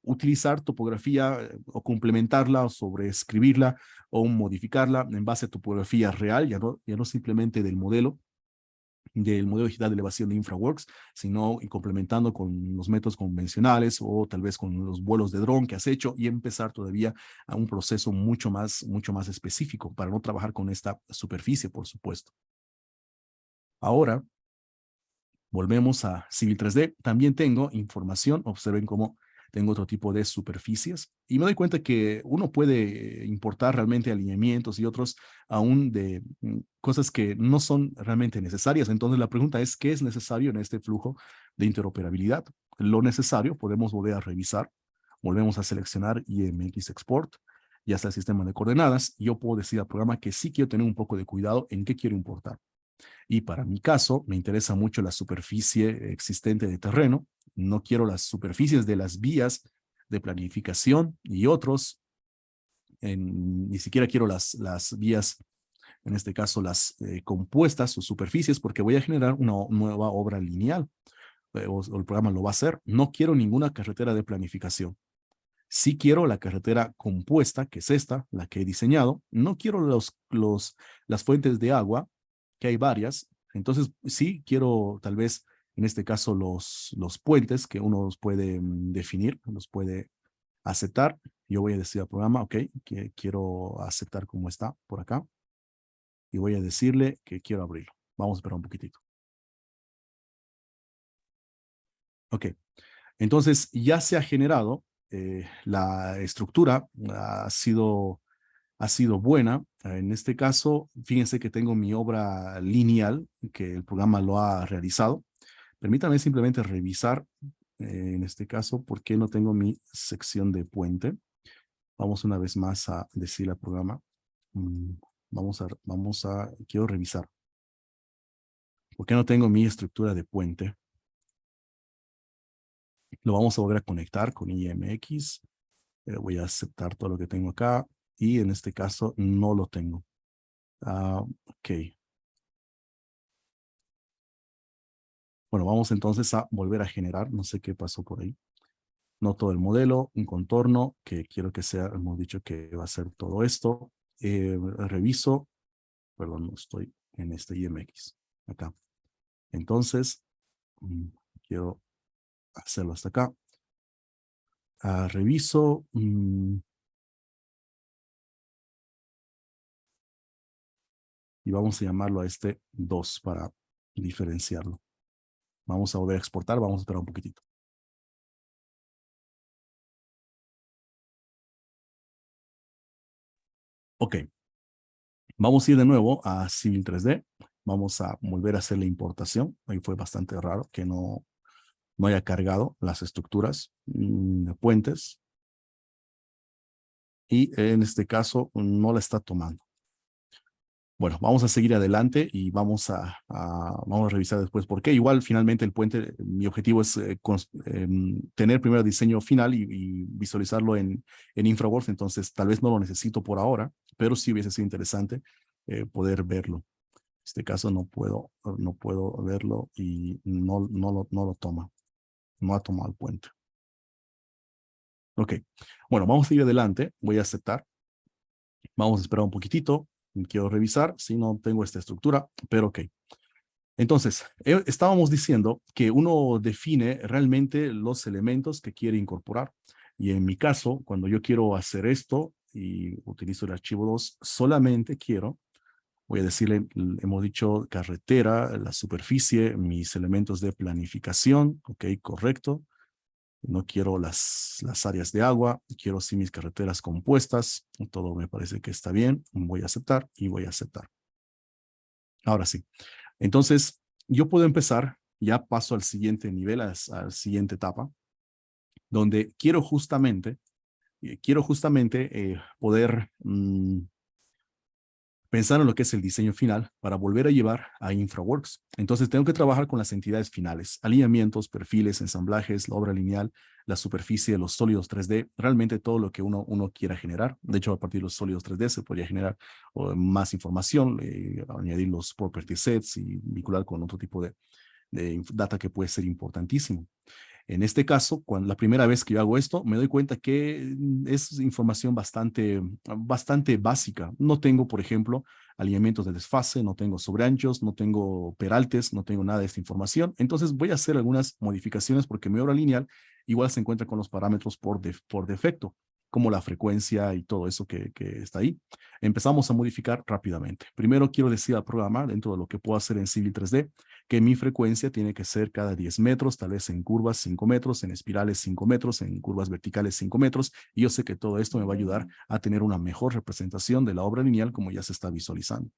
utilizar topografía o complementarla o sobreescribirla o modificarla en base a topografía real, ya no simplemente del modelo digital de elevación de InfraWorks, sino y complementando con los métodos convencionales o tal vez con los vuelos de dron que has hecho y empezar todavía a un proceso mucho más específico para no trabajar con esta superficie, por supuesto. Ahora, volvemos a Civil 3D. También tengo información, observen cómo tengo otro tipo de superficies y me doy cuenta que uno puede importar realmente alineamientos y otros aún de cosas que no son realmente necesarias. Entonces la pregunta es, ¿qué es necesario en este flujo de interoperabilidad? Lo necesario podemos volver a revisar. Volvemos a seleccionar IMX Export. Ya está el sistema de coordenadas. Yo puedo decir al programa que sí quiero tener un poco de cuidado en qué quiero importar. Y para mi caso, me interesa mucho la superficie existente de terreno. No quiero las superficies de las vías de planificación y otros. Ni siquiera quiero las vías, en este caso, las compuestas o superficies, porque voy a generar una nueva obra lineal. O el programa lo va a hacer. No quiero ninguna carretera de planificación. Sí quiero la carretera compuesta, que es esta, la que he diseñado. No quiero las fuentes de agua, que hay varias. Entonces, sí quiero tal vez, en este caso, los puentes que uno los puede definir, los puede aceptar. Yo voy a decir al programa, ok, que quiero aceptar como está por acá. Y voy a decirle que quiero abrirlo. Vamos a esperar un poquitito. Ok, entonces ya se ha generado la estructura, ha sido buena. En este caso, fíjense que tengo mi obra lineal, que el programa lo ha realizado. Permítame simplemente revisar, en este caso, por qué no tengo mi sección de puente. Vamos una vez más a decirle al programa, mm, quiero revisar. ¿Por qué no tengo mi estructura de puente? Lo vamos a volver a conectar con IMX. Voy a aceptar todo lo que tengo acá y en este caso no lo tengo. Ok. Bueno, vamos entonces a volver a generar. No sé qué pasó por ahí. No todo el modelo, un contorno que quiero que sea, hemos dicho que va a ser todo esto. Reviso, perdón, no estoy en este IMX. Acá. Entonces, quiero hacerlo hasta acá. Reviso. Y vamos a llamarlo a este 2 para diferenciarlo. Vamos a volver a exportar, vamos a esperar un poquitito. Ok, vamos a ir de nuevo a Civil 3D. Vamos a volver a hacer la importación. Ahí fue bastante raro que no haya cargado las estructuras de puentes. Y en este caso no la está tomando. Bueno, vamos a seguir adelante y vamos a revisar después por qué. Igual, finalmente, el puente, mi objetivo es tener primero el diseño final y visualizarlo en InfraWorks, entonces tal vez no lo necesito por ahora, pero sí hubiese sido interesante poder verlo. este caso no puedo verlo y no lo toma. No ha tomado el puente. Ok, bueno, vamos a seguir adelante. Voy a aceptar. Vamos a esperar un poquitito. Quiero revisar si no tengo esta estructura, pero ok. Entonces, estábamos diciendo que uno define realmente los elementos que quiere incorporar. Y en mi caso, cuando yo quiero hacer esto y utilizo el archivo 2, solamente quiero, voy a decirle, hemos dicho carretera, la superficie, mis elementos de planificación, ok, correcto. No quiero las áreas de agua, quiero sí mis carreteras compuestas, todo me parece que está bien, voy a aceptar y voy a aceptar. Ahora sí, entonces yo puedo empezar, ya paso al siguiente nivel, a la siguiente etapa, donde quiero justamente poder pensar en lo que es el diseño final para volver a llevar a InfraWorks. Entonces tengo que trabajar con las entidades finales, alineamientos, perfiles, ensamblajes, la obra lineal, la superficie, los sólidos 3D, realmente todo lo que uno quiera generar. De hecho, a partir de los sólidos 3D se podría generar más información, añadir los property sets y vincular con otro tipo de data que puede ser importantísimo. En este caso, cuando la primera vez que yo hago esto, me doy cuenta que es información bastante básica. No tengo, por ejemplo, alineamientos de desfase, no tengo sobreanchos, no tengo peraltes, no tengo nada de esta información. Entonces voy a hacer algunas modificaciones porque mi obra lineal igual se encuentra con los parámetros por defecto, como la frecuencia y todo eso que está ahí. Empezamos a modificar rápidamente. Primero quiero decir al programa, dentro de lo que puedo hacer en Civil 3D, que mi frecuencia tiene que ser cada 10 metros, tal vez en curvas 5 metros, en espirales 5 metros, en curvas verticales 5 metros, y yo sé que todo esto me va a ayudar a tener una mejor representación de la obra lineal como ya se está visualizando.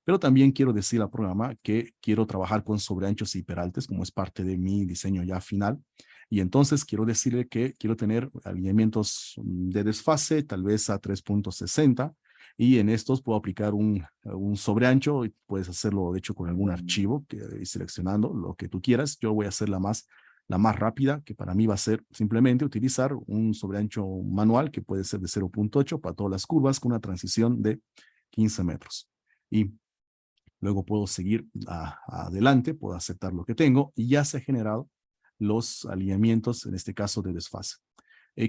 Pero también quiero decir al programa que quiero trabajar con sobreanchos y peraltes como es parte de mi diseño ya final. Y entonces quiero decirle que quiero tener alineamientos de desfase, tal vez a 3.60, y en estos puedo aplicar un sobreancho, y puedes hacerlo de hecho con algún archivo, seleccionando lo que tú quieras. Yo voy a hacer la más rápida, que para mí va a ser simplemente utilizar un sobreancho manual, que puede ser de 0.8 para todas las curvas, con una transición de 15 metros. Y luego puedo seguir adelante, puedo aceptar lo que tengo, y ya se han generado los alineamientos, en este caso de desfase.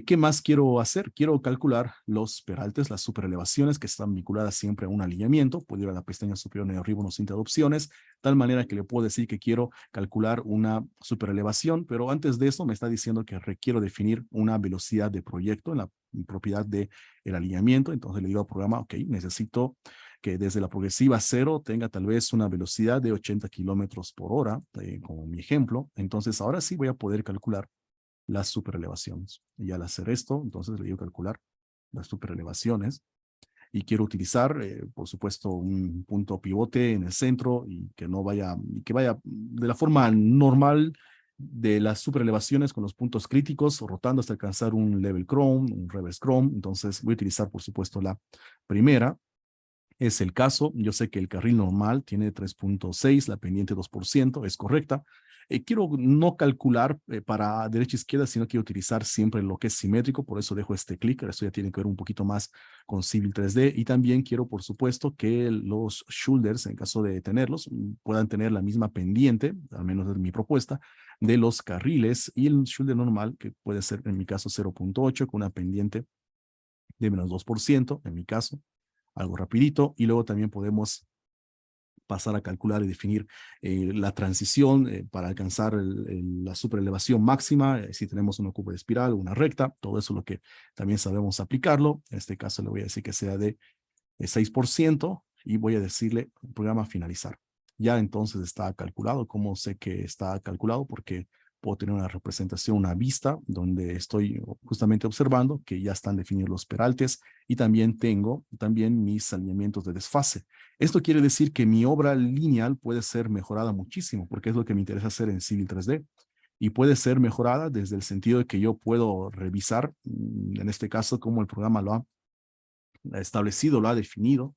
¿Qué más quiero hacer? Quiero calcular los peraltes, las superelevaciones que están vinculadas siempre a un alineamiento. Puedo ir a la pestaña superior de arriba, unos cinta de opciones, tal manera que le puedo decir que quiero calcular una superelevación, pero antes de eso me está diciendo que requiero definir una velocidad de proyecto en la propiedad del alineamiento. Entonces le digo al programa, ok, necesito que desde la progresiva 0 tenga tal vez una velocidad de 80 kilómetros por hora, como mi ejemplo. Entonces ahora sí voy a poder calcular las superelevaciones. Y al hacer esto, entonces le digo calcular las superelevaciones y quiero utilizar, por supuesto, un punto pivote en el centro y que vaya de la forma normal de las superelevaciones con los puntos críticos, rotando hasta alcanzar un level chrome, un reverse chrome. Entonces voy a utilizar, por supuesto, la primera. Es el caso. Yo sé que el carril normal tiene 3.6, la pendiente 2%, es correcta. Quiero no calcular para derecha e izquierda, sino quiero utilizar siempre lo que es simétrico, por eso dejo este clic. Esto ya tiene que ver un poquito más con Civil 3D. Y también quiero, por supuesto, que los shoulders, en caso de tenerlos, puedan tener la misma pendiente, al menos es mi propuesta, de los carriles, y el shoulder normal, que puede ser en mi caso 0.8, con una pendiente de menos 2%, en mi caso, algo rapidito. Y luego también podemos pasar a calcular y definir la transición para alcanzar la superelevación máxima, si tenemos una curva de espiral, una recta, todo eso es lo que también sabemos aplicarlo. En este caso le voy a decir que sea de 6% y voy a decirle programa finalizar. Ya entonces está calculado. ¿Cómo sé que está calculado? Porque puedo tener una representación, una vista, donde estoy justamente observando que ya están definidos los peraltes y también tengo mis alineamientos de desfase. Esto quiere decir que mi obra lineal puede ser mejorada muchísimo, porque es lo que me interesa hacer en Civil 3D. Y puede ser mejorada desde el sentido de que yo puedo revisar, en este caso, cómo el programa lo ha establecido, lo ha definido,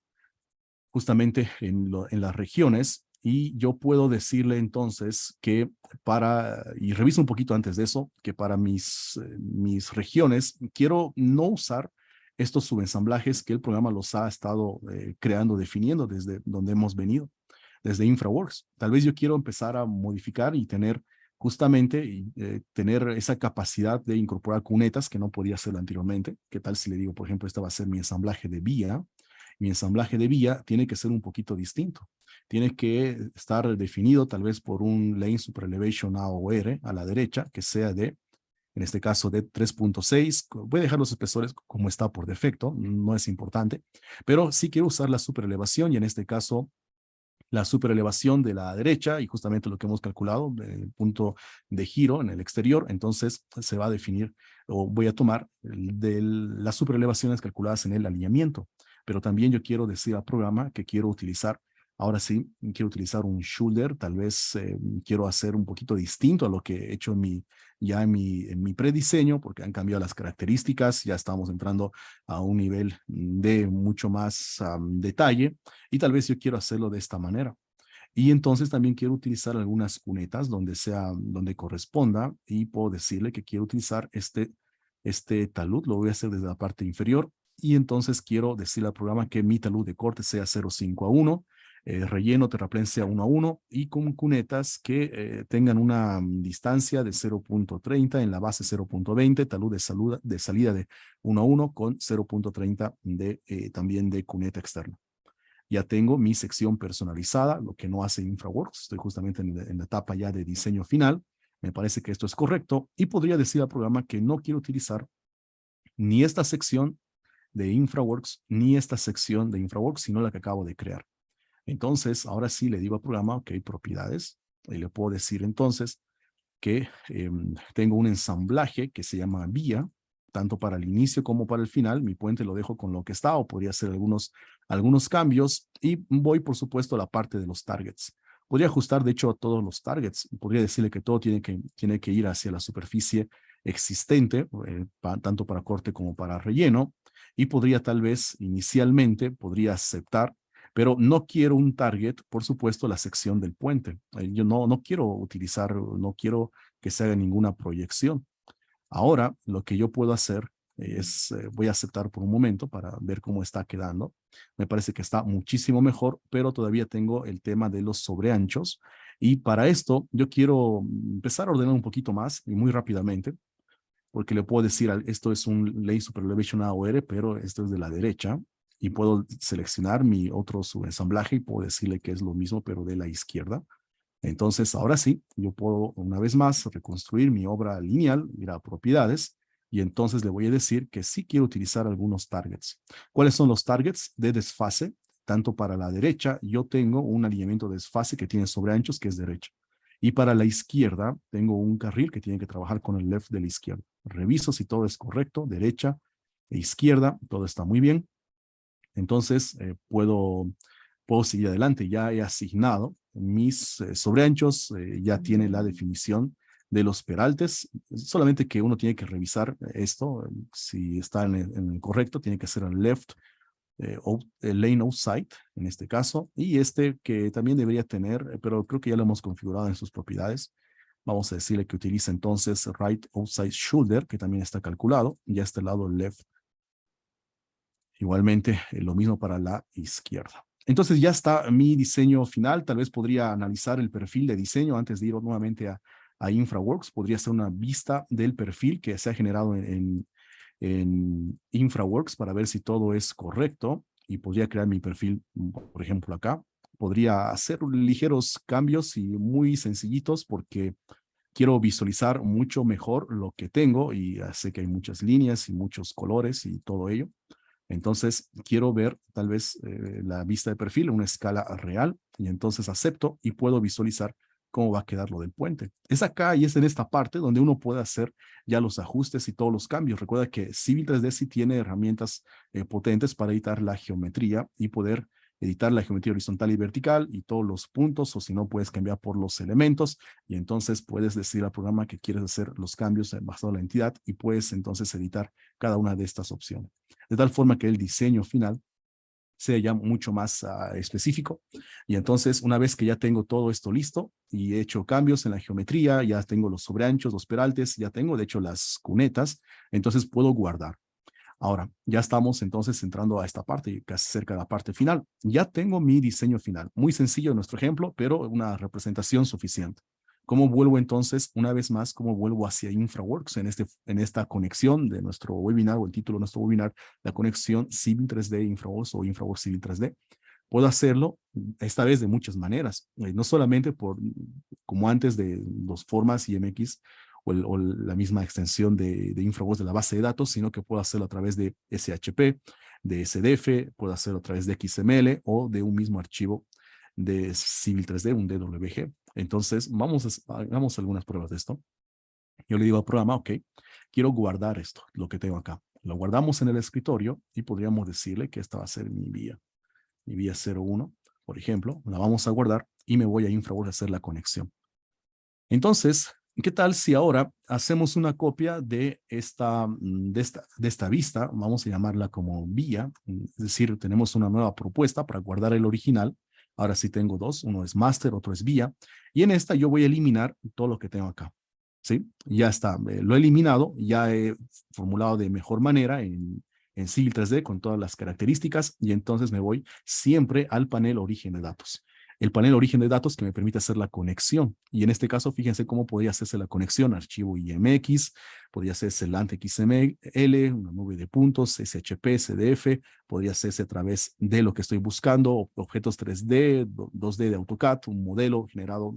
justamente en las regiones, y yo puedo decirle entonces que y reviso un poquito antes de eso, que para mis regiones quiero no usar estos subensamblajes que el programa los ha estado creando, definiendo desde donde hemos venido. desde InfraWorks. Tal vez yo quiero empezar a modificar y tener justamente tener esa capacidad de incorporar cunetas que no podía hacerlo anteriormente. ¿Qué tal si le digo, por ejemplo, este va a ser mi ensamblaje de vía? Mi ensamblaje de vía tiene que ser un poquito distinto. Tiene que estar definido tal vez por un lane super elevation AOR a la derecha, que sea de, en este caso, de 3.6. Voy a dejar los espesores como está por defecto, no es importante, pero sí quiero usar la super elevación y en este caso la superelevación de la derecha y justamente lo que hemos calculado, el punto de giro en el exterior, entonces se va a definir o voy a tomar de las superelevaciones calculadas en el alineamiento. Pero también yo quiero decir al programa que quiero utilizar, ahora sí, quiero utilizar un shoulder, tal vez quiero hacer un poquito distinto a lo que he hecho ya en mi prediseño, porque han cambiado las características, ya estamos entrando a un nivel de mucho más detalle y tal vez yo quiero hacerlo de esta manera. Y entonces también quiero utilizar algunas cunetas donde corresponda y puedo decirle que quiero utilizar este talud, lo voy a hacer desde la parte inferior y entonces quiero decirle al programa que mi talud de corte sea 0,5:1, relleno terraplén sea 1:1 y con cunetas que tengan una distancia de 0,30 en la base 0,20, talud de salida de 1:1 con 0,30 también de cuneta externa. Ya tengo mi sección personalizada, lo que no hace InfraWorks. Estoy justamente en la etapa ya de diseño final. Me parece que esto es correcto y podría decir al programa que no quiero utilizar ni esta sección de InfraWorks ni esta sección de InfraWorks, sino la que acabo de crear. Entonces, ahora sí le digo al programa, ok, propiedades, y le puedo decir entonces que tengo un ensamblaje que se llama vía, tanto para el inicio como para el final. Mi puente lo dejo con lo que está o podría hacer algunos cambios y voy, por supuesto, a la parte de los targets. Podría ajustar, de hecho, todos los targets. Podría decirle que todo tiene que ir hacia la superficie existente, tanto para corte como para relleno. Y podría tal vez, inicialmente, podría aceptar, pero no quiero un target, por supuesto, la sección del puente. Yo no quiero utilizar, no quiero que se haga ninguna proyección. Ahora, lo que yo puedo hacer es, voy a aceptar por un momento para ver cómo está quedando. Me parece que está muchísimo mejor, pero todavía tengo el tema de los sobreanchos. Y para esto, yo quiero empezar a ordenar un poquito más y muy rápidamente, porque le puedo decir, esto es un Lane Super Elevation AOR, pero esto es de la derecha. Y puedo seleccionar mi otro subensamblaje y puedo decirle que es lo mismo, pero de la izquierda. Entonces, ahora sí, yo puedo una vez más reconstruir mi obra lineal, ir a propiedades, y entonces le voy a decir que sí quiero utilizar algunos targets. ¿Cuáles son los targets de desfase? Tanto para la derecha, yo tengo un alineamiento de desfase que tiene sobreanchos, que es derecha. Y para la izquierda, tengo un carril que tiene que trabajar con el left de la izquierda. Reviso si todo es correcto, derecha e izquierda, todo está muy bien. Entonces, puedo seguir adelante. Ya he asignado mis sobreanchos, ya tiene la definición de los peraltes, solamente que uno tiene que revisar esto, si está en el correcto, tiene que ser el left lane outside, en este caso, y este que también debería tener, pero creo que ya lo hemos configurado en sus propiedades. Vamos a decirle que utiliza entonces right outside shoulder, que también está calculado, y a este lado left. Igualmente, lo mismo para la izquierda. Entonces ya está mi diseño final. Tal vez podría analizar el perfil de diseño antes de ir nuevamente a InfraWorks. Podría hacer una vista del perfil que se ha generado en InfraWorks para ver si todo es correcto y podría crear mi perfil, por ejemplo, acá. Podría hacer ligeros cambios y muy sencillitos porque quiero visualizar mucho mejor lo que tengo y sé que hay muchas líneas y muchos colores y todo ello. Entonces, quiero ver tal vez la vista de perfil en una escala real y entonces acepto y puedo visualizar cómo va a quedar lo del puente. Es acá y es en esta parte donde uno puede hacer ya los ajustes y todos los cambios. Recuerda que Civil 3D sí tiene herramientas potentes para editar la geometría y poder editar la geometría horizontal y vertical y todos los puntos, o si no, puedes cambiar por los elementos y entonces puedes decir al programa que quieres hacer los cambios basado en la entidad y puedes entonces editar cada una de estas opciones. De tal forma que el diseño final sea ya mucho más específico. Y entonces, una vez que ya tengo todo esto listo y he hecho cambios en la geometría, ya tengo los sobreanchos, los peraltes, ya tengo de hecho las cunetas, entonces puedo guardar. Ahora, ya estamos entonces entrando a esta parte, casi cerca de la parte final. Ya tengo mi diseño final. Muy sencillo nuestro ejemplo, pero una representación suficiente. ¿Cómo vuelvo entonces, una vez más, cómo vuelvo hacia InfraWorks en esta conexión de nuestro webinar o el título de nuestro webinar, la conexión Civil 3D InfraWorks o InfraWorks Civil 3D? Puedo hacerlo esta vez de muchas maneras, no solamente como antes de los formas IMX o la misma extensión de InfraWorks de la base de datos, sino que puedo hacerlo a través de SHP, de SDF, puedo hacerlo a través de XML o de un mismo archivo de Civil 3D, un DWG. Entonces, hagamos algunas pruebas de esto. Yo le digo al programa, ok, quiero guardar esto, lo que tengo acá. Lo guardamos en el escritorio y podríamos decirle que esta va a ser mi vía 01, por ejemplo. La vamos a guardar y me voy a InfraWorks a hacer la conexión. Entonces, ¿qué tal si ahora hacemos una copia de esta vista? Vamos a llamarla como vía, es decir, tenemos una nueva propuesta para guardar el original. Ahora sí tengo dos, uno es master, otro es vía, y en esta yo voy a eliminar todo lo que tengo acá. ¿Sí? Ya está, lo he eliminado, ya he formulado de mejor manera en Civil 3D con todas las características, y entonces me voy siempre al panel origen de datos. El panel origen de datos que me permite hacer la conexión. Y en este caso, fíjense cómo podría hacerse la conexión, archivo IMX, podría hacerse LANT XML, una nube de puntos, SHP, CDF, podría hacerse a través de lo que estoy buscando, objetos 3D, 2D de AutoCAD, un modelo generado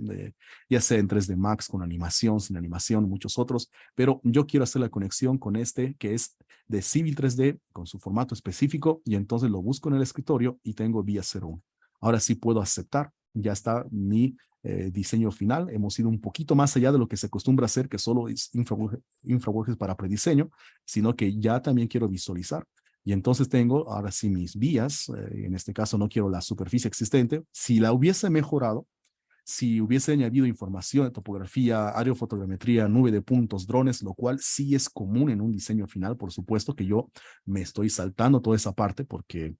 ya sea en 3D Max, con animación, sin animación, muchos otros, pero yo quiero hacer la conexión con este que es de Civil 3D, con su formato específico, y entonces lo busco en el escritorio y tengo vía 01. Ahora sí puedo aceptar, ya está mi diseño final. Hemos ido un poquito más allá de lo que se acostumbra a hacer, que solo es InfraWorks para prediseño, sino que ya también quiero visualizar. Y entonces tengo ahora sí mis vías, en este caso no quiero la superficie existente. Si la hubiese mejorado, si hubiese añadido información de topografía, aerofotogrametría, nube de puntos, drones, lo cual sí es común en un diseño final, por supuesto que yo me estoy saltando toda esa parte porque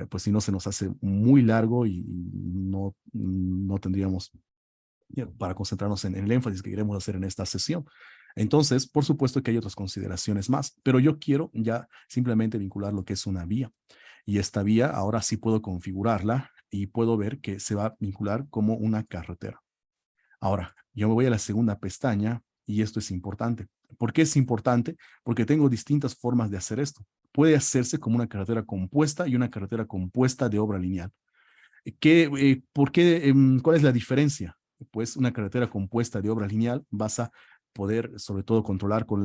pues si no se nos hace muy largo y no tendríamos para concentrarnos en el énfasis que queremos hacer en esta sesión. Entonces, por supuesto que hay otras consideraciones más, pero yo quiero ya simplemente vincular lo que es una vía. Y esta vía ahora sí puedo configurarla y puedo ver que se va a vincular como una carretera. Ahora, yo me voy a la segunda pestaña y esto es importante. ¿Por qué es importante? Porque tengo distintas formas de hacer esto. Puede hacerse como una carretera compuesta y una carretera compuesta de obra lineal. ¿Cuál es la diferencia? Pues una carretera compuesta de obra lineal vas a poder, sobre todo, controlar con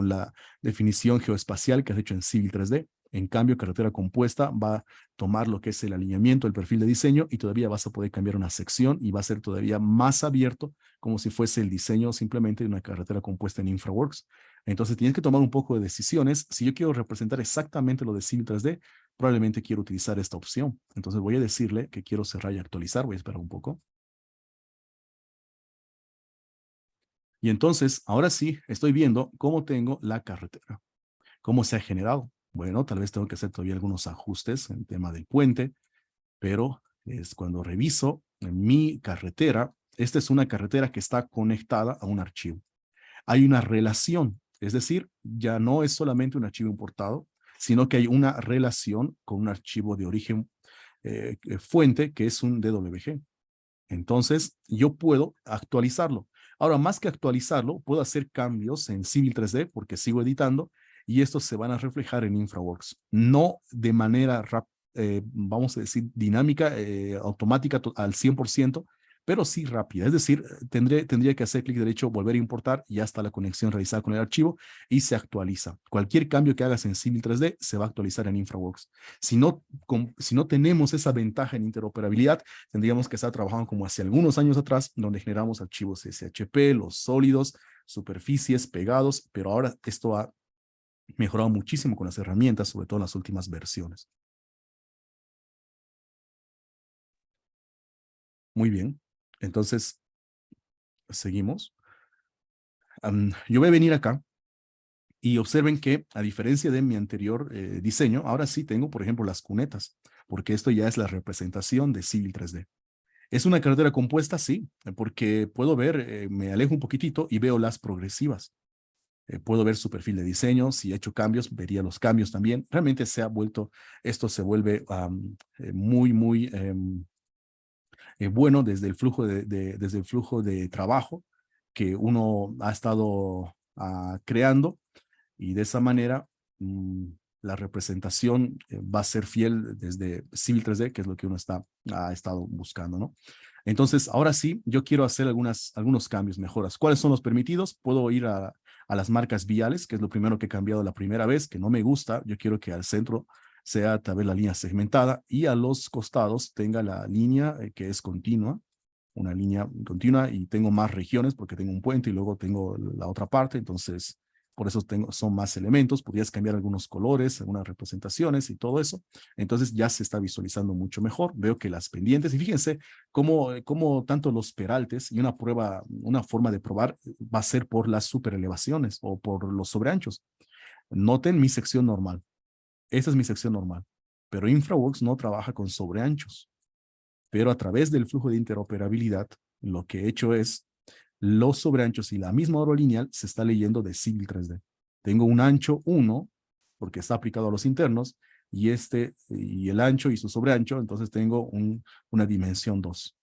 la definición geoespacial que has hecho en Civil 3D. En cambio, carretera compuesta va a tomar lo que es el alineamiento, el perfil de diseño, y todavía vas a poder cambiar una sección y va a ser todavía más abierto, como si fuese el diseño simplemente de una carretera compuesta en InfraWorks. Entonces tienes que tomar un poco de decisiones. Si yo quiero representar exactamente lo de Civil 3D, probablemente quiero utilizar esta opción. Entonces voy a decirle que quiero cerrar y actualizar. Voy a esperar un poco. Y entonces, ahora sí, estoy viendo cómo tengo la carretera. ¿Cómo se ha generado? Bueno, tal vez tengo que hacer todavía algunos ajustes en tema del puente, pero es cuando reviso mi carretera. Esta es una carretera que está conectada a un archivo. Hay una relación, es decir, ya no es solamente un archivo importado, sino que hay una relación con un archivo de origen fuente que es un DWG. Entonces, yo puedo actualizarlo. Ahora, más que actualizarlo, puedo hacer cambios en Civil 3D porque sigo editando y estos se van a reflejar en InfraWorks. No de manera, vamos a decir, dinámica, automática al 100%, pero sí rápida. Es decir, tendría que hacer clic derecho, volver a importar y ya está la conexión realizada con el archivo y se actualiza. Cualquier cambio que hagas en Civil 3D se va a actualizar en InfraWorks. Si no tenemos esa ventaja en interoperabilidad, tendríamos que estar trabajando como hace algunos años atrás, donde generamos archivos SHP, los sólidos, superficies, pegados, pero ahora esto ha mejorado muchísimo con las herramientas, sobre todo en las últimas versiones. Muy bien, entonces seguimos. Yo voy a venir acá y observen que, a diferencia de mi anterior diseño, ahora sí tengo, por ejemplo, las cunetas, porque esto ya es la representación de Civil 3D. ¿Es una carretera compuesta? Sí, porque puedo ver, me alejo un poquitito y veo las progresivas. Puedo ver su perfil de diseño. Si he hecho cambios, vería los cambios también. Realmente esto se vuelve muy bueno desde el flujo desde el flujo de trabajo que uno ha estado creando, y de esa manera la representación va a ser fiel desde Civil 3D, que es lo que uno ha estado buscando, ¿no? Entonces, ahora sí, yo quiero hacer algunos cambios, mejoras. ¿Cuáles son los permitidos? Puedo ir a las marcas viales, que es lo primero que he cambiado la primera vez, que no me gusta. Yo quiero que al centro sea tal vez la línea segmentada y a los costados tenga la línea que es continua, una línea continua, y tengo más regiones porque tengo un puente y luego tengo la otra parte. Entonces, por eso son más elementos. Podrías cambiar algunos colores, algunas representaciones y todo eso. Entonces ya se está visualizando mucho mejor. Veo que las pendientes, y fíjense cómo tanto los peraltes, y una forma de probar va a ser por las superelevaciones o por los sobreanchos. Noten mi sección normal. Esa es mi sección normal. Pero InfraWorks no trabaja con sobreanchos. Pero a través del flujo de interoperabilidad, lo que he hecho es los sobreanchos y la misma oro lineal se está leyendo de Civil 3D. Tengo un ancho 1 porque está aplicado a los internos, y el ancho y su sobreancho, entonces tengo una dimensión 2.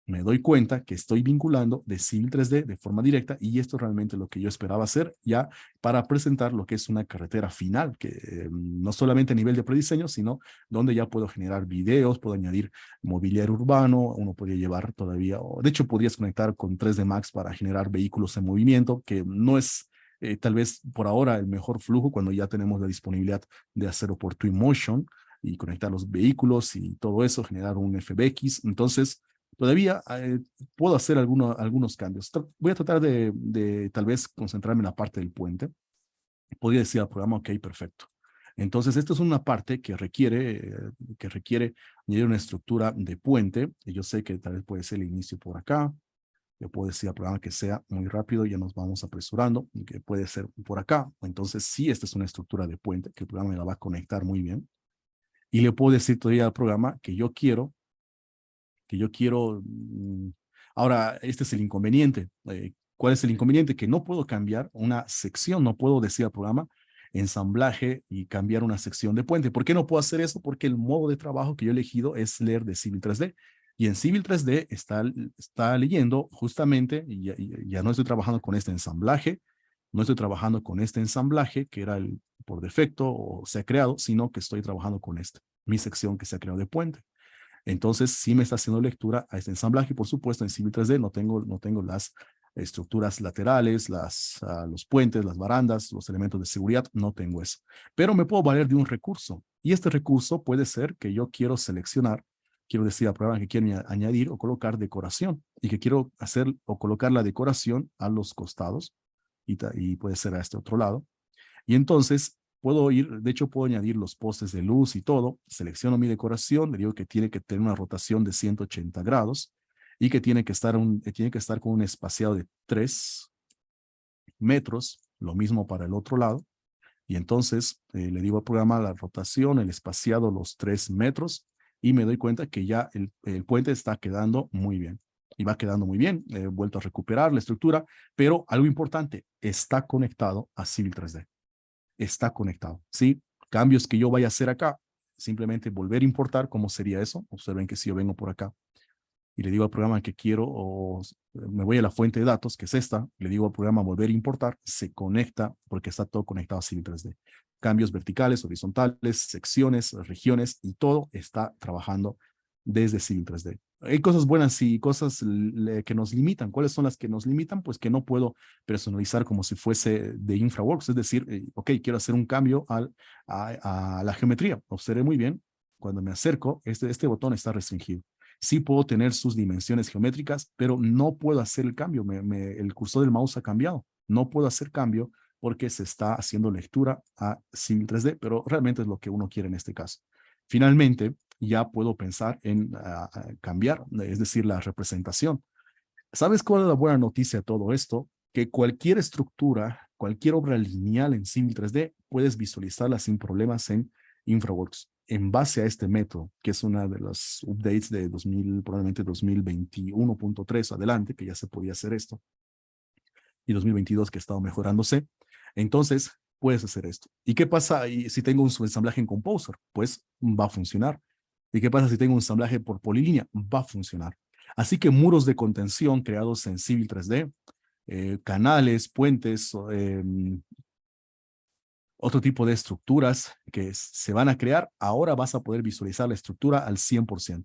Me doy cuenta que estoy vinculando de Civil 3D de forma directa, y esto es realmente lo que yo esperaba hacer ya para presentar lo que es una carretera final, que no solamente a nivel de prediseño, sino donde ya puedo generar videos, puedo añadir mobiliario urbano. Uno podría llevar todavía, o de hecho podrías conectar con 3D Max para generar vehículos en movimiento, que no es tal vez por ahora el mejor flujo, cuando ya tenemos la disponibilidad de hacerlo por Twinmotion y conectar los vehículos y todo eso, generar un FBX. Entonces, todavía puedo hacer algunos cambios. Voy a tratar de tal vez concentrarme en la parte del puente. Podría decir al programa, ok, perfecto. Entonces, esto es una parte que requiere añadir una estructura de puente. Y yo sé que tal vez puede ser el inicio por acá. Yo puedo decir al programa que sea muy rápido, ya nos vamos apresurando, que puede ser por acá. Entonces, sí, esta es una estructura de puente que el programa me la va a conectar muy bien. Y le puedo decir todavía al programa que yo quiero. Ahora, este es el inconveniente. ¿Cuál es el inconveniente? Que no puedo cambiar una sección, no puedo decir al programa ensamblaje y cambiar una sección de puente. ¿Por qué no puedo hacer eso? Porque el modo de trabajo que yo he elegido es leer de Civil 3D. Y en Civil 3D está leyendo justamente, y ya no estoy trabajando con este ensamblaje, no estoy trabajando con este ensamblaje que era el por defecto o se ha creado, sino que estoy trabajando con mi sección que se ha creado de puente. Entonces, sí me está haciendo lectura a este ensamblaje. Por supuesto, en Civil 3D no tengo las estructuras laterales, los puentes, las barandas, los elementos de seguridad, no tengo eso. Pero me puedo valer de un recurso. Y este recurso puede ser que yo quiero decir al programa que quiero añadir o colocar decoración, y que quiero hacer o colocar la decoración a los costados, y puede ser a este otro lado. Y entonces de hecho puedo añadir los postes de luz y todo. Selecciono mi decoración, le digo que tiene que tener una rotación de 180 grados y que tiene que estar con un espaciado de 3 metros, lo mismo para el otro lado. Y entonces le digo al programa la rotación, el espaciado, los 3 metros, y me doy cuenta que ya el puente está quedando muy bien. Y va quedando muy bien. He vuelto a recuperar la estructura, pero algo importante, está conectado a Civil 3D. Está conectado, ¿sí? Cambios que yo vaya a hacer acá, simplemente volver a importar. ¿Cómo sería eso? Observen que si yo vengo por acá y le digo al programa que quiero, o me voy a la fuente de datos, que es esta, le digo al programa volver a importar, se conecta porque está todo conectado a Civil 3D. Cambios verticales, horizontales, secciones, regiones, y todo está trabajando desde Civil 3D. Hay cosas buenas y cosas que nos limitan. ¿Cuáles son las que nos limitan? Pues que no puedo personalizar como si fuese de InfraWorks. Es decir, ok, quiero hacer un cambio a la geometría. Observé muy bien, cuando me acerco, este botón está restringido. Sí puedo tener sus dimensiones geométricas, pero no puedo hacer el cambio. El cursor del mouse ha cambiado. No puedo hacer cambio porque se está haciendo lectura a Civil 3D, pero realmente es lo que uno quiere en este caso. Finalmente, ya puedo pensar en cambiar, es decir, la representación. ¿Sabes cuál es la buena noticia de todo esto? Que cualquier estructura, cualquier obra lineal en Civil 3D, puedes visualizarla sin problemas en InfraWorks, en base a este método, que es una de las updates de probablemente 2021.3 adelante, que ya se podía hacer esto, y 2022 que ha estado mejorándose. Entonces, puedes hacer esto. ¿Y qué pasa si tengo un subensamblaje en Composer? Pues va a funcionar. ¿Y qué pasa si tengo un ensamblaje por polilínea? Va a funcionar. Así que muros de contención creados en Civil 3D, canales, puentes, otro tipo de estructuras que se van a crear, ahora vas a poder visualizar la estructura al 100%.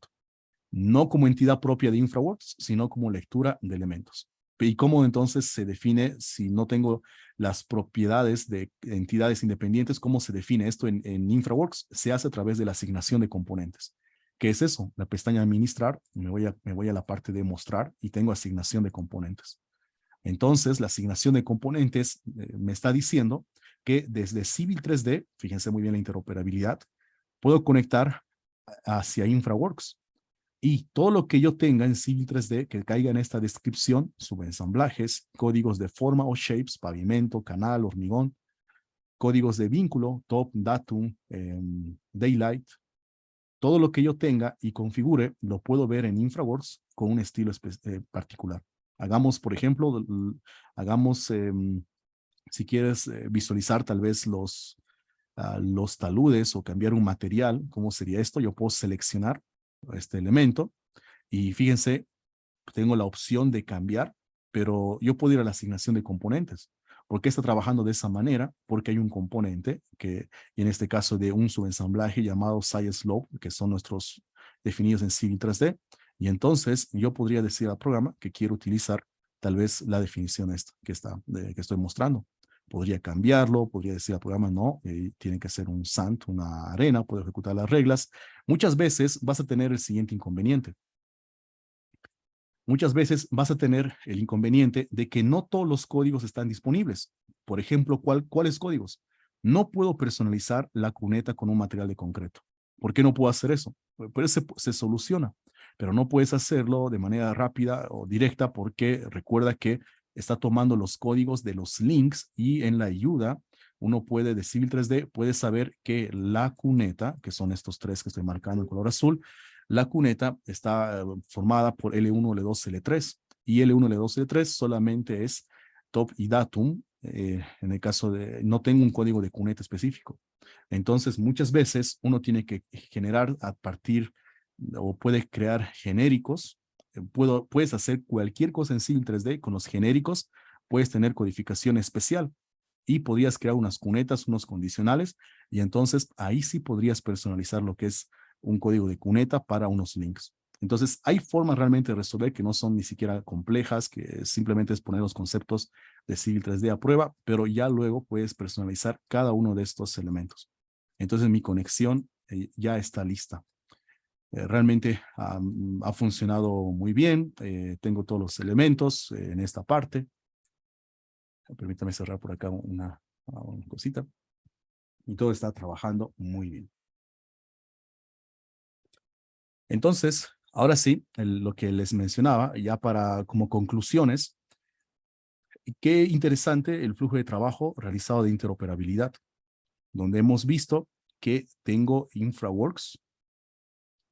No como entidad propia de InfraWorks, sino como lectura de elementos. ¿Y cómo entonces se define si no tengo las propiedades de entidades independientes? ¿Cómo se define esto en InfraWorks? Se hace a través de la asignación de componentes. ¿Qué es eso? La pestaña administrar, me voy a la parte de mostrar y tengo asignación de componentes. Entonces, la asignación de componentes me está diciendo que desde Civil 3D, fíjense muy bien la interoperabilidad, puedo conectar hacia InfraWorks. Y todo lo que yo tenga en Civil 3D que caiga en esta descripción, subensamblajes, códigos de forma o shapes, pavimento, canal, hormigón, códigos de vínculo, top, datum, daylight, todo lo que yo tenga y configure, lo puedo ver en InfraWorks con un estilo particular. Hagamos, por ejemplo, hagamos, si quieres visualizar tal vez los taludes o cambiar un material, ¿cómo sería esto? Yo puedo seleccionar este elemento y fíjense, tengo la opción de cambiar, pero yo puedo ir a la asignación de componentes. ¿Por qué está trabajando de esa manera? Porque hay un componente que, y en este caso de un subensamblaje llamado SciSlope, que son nuestros definidos en Civil 3D, y entonces yo podría decir al programa que quiero utilizar tal vez la definición esta que estoy mostrando. Podría cambiarlo, podría decir al programa, no, tiene que ser un SANT, una arena, puedo ejecutar las reglas. Muchas veces vas a tener el siguiente inconveniente. Muchas veces vas a tener el inconveniente de que no todos los códigos están disponibles. Por ejemplo, ¿cuáles códigos? No puedo personalizar la cuneta con un material de concreto. ¿Por qué no puedo hacer eso? Pues se soluciona, pero no puedes hacerlo de manera rápida o directa porque recuerda que está tomando los códigos de los links y en la ayuda uno puede, de Civil 3D, puede saber que la cuneta, que son estos tres que estoy marcando en color azul, la cuneta está formada por L1, L2, L3 y L1, L2, L3 solamente es top y datum. En el caso de no tengo un código de cuneta específico. Entonces, muchas veces uno tiene que generar a partir o puede crear genéricos. Puedes hacer cualquier cosa en Civil 3D con los genéricos. Puedes tener codificación especial y podrías crear unas cunetas, unos condicionales, y entonces ahí sí podrías personalizar lo que es un código de cuneta para unos links. Entonces, hay formas realmente de resolver que no son ni siquiera complejas, que simplemente es poner los conceptos de Civil 3D a prueba, pero ya luego puedes personalizar cada uno de estos elementos. Entonces, mi conexión ya está lista. Realmente ha funcionado muy bien. Tengo todos los elementos en esta parte. Permítame cerrar por acá una cosita. Y todo está trabajando muy bien. Entonces, ahora sí, lo que les mencionaba, ya para como conclusiones, qué interesante el flujo de trabajo realizado de interoperabilidad, donde hemos visto que tengo InfraWorks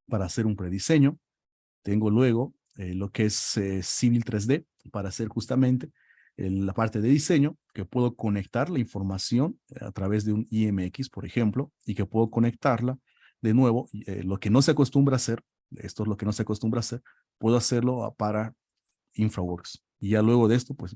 para hacer un prediseño, tengo luego lo que es Civil 3D para hacer justamente la parte de diseño, que puedo conectar la información a través de un IMX, por ejemplo, y que puedo conectarla de nuevo, lo que no se acostumbra a hacer, esto es lo que no se acostumbra a hacer, puedo hacerlo para InfraWorks. Y ya luego de esto, pues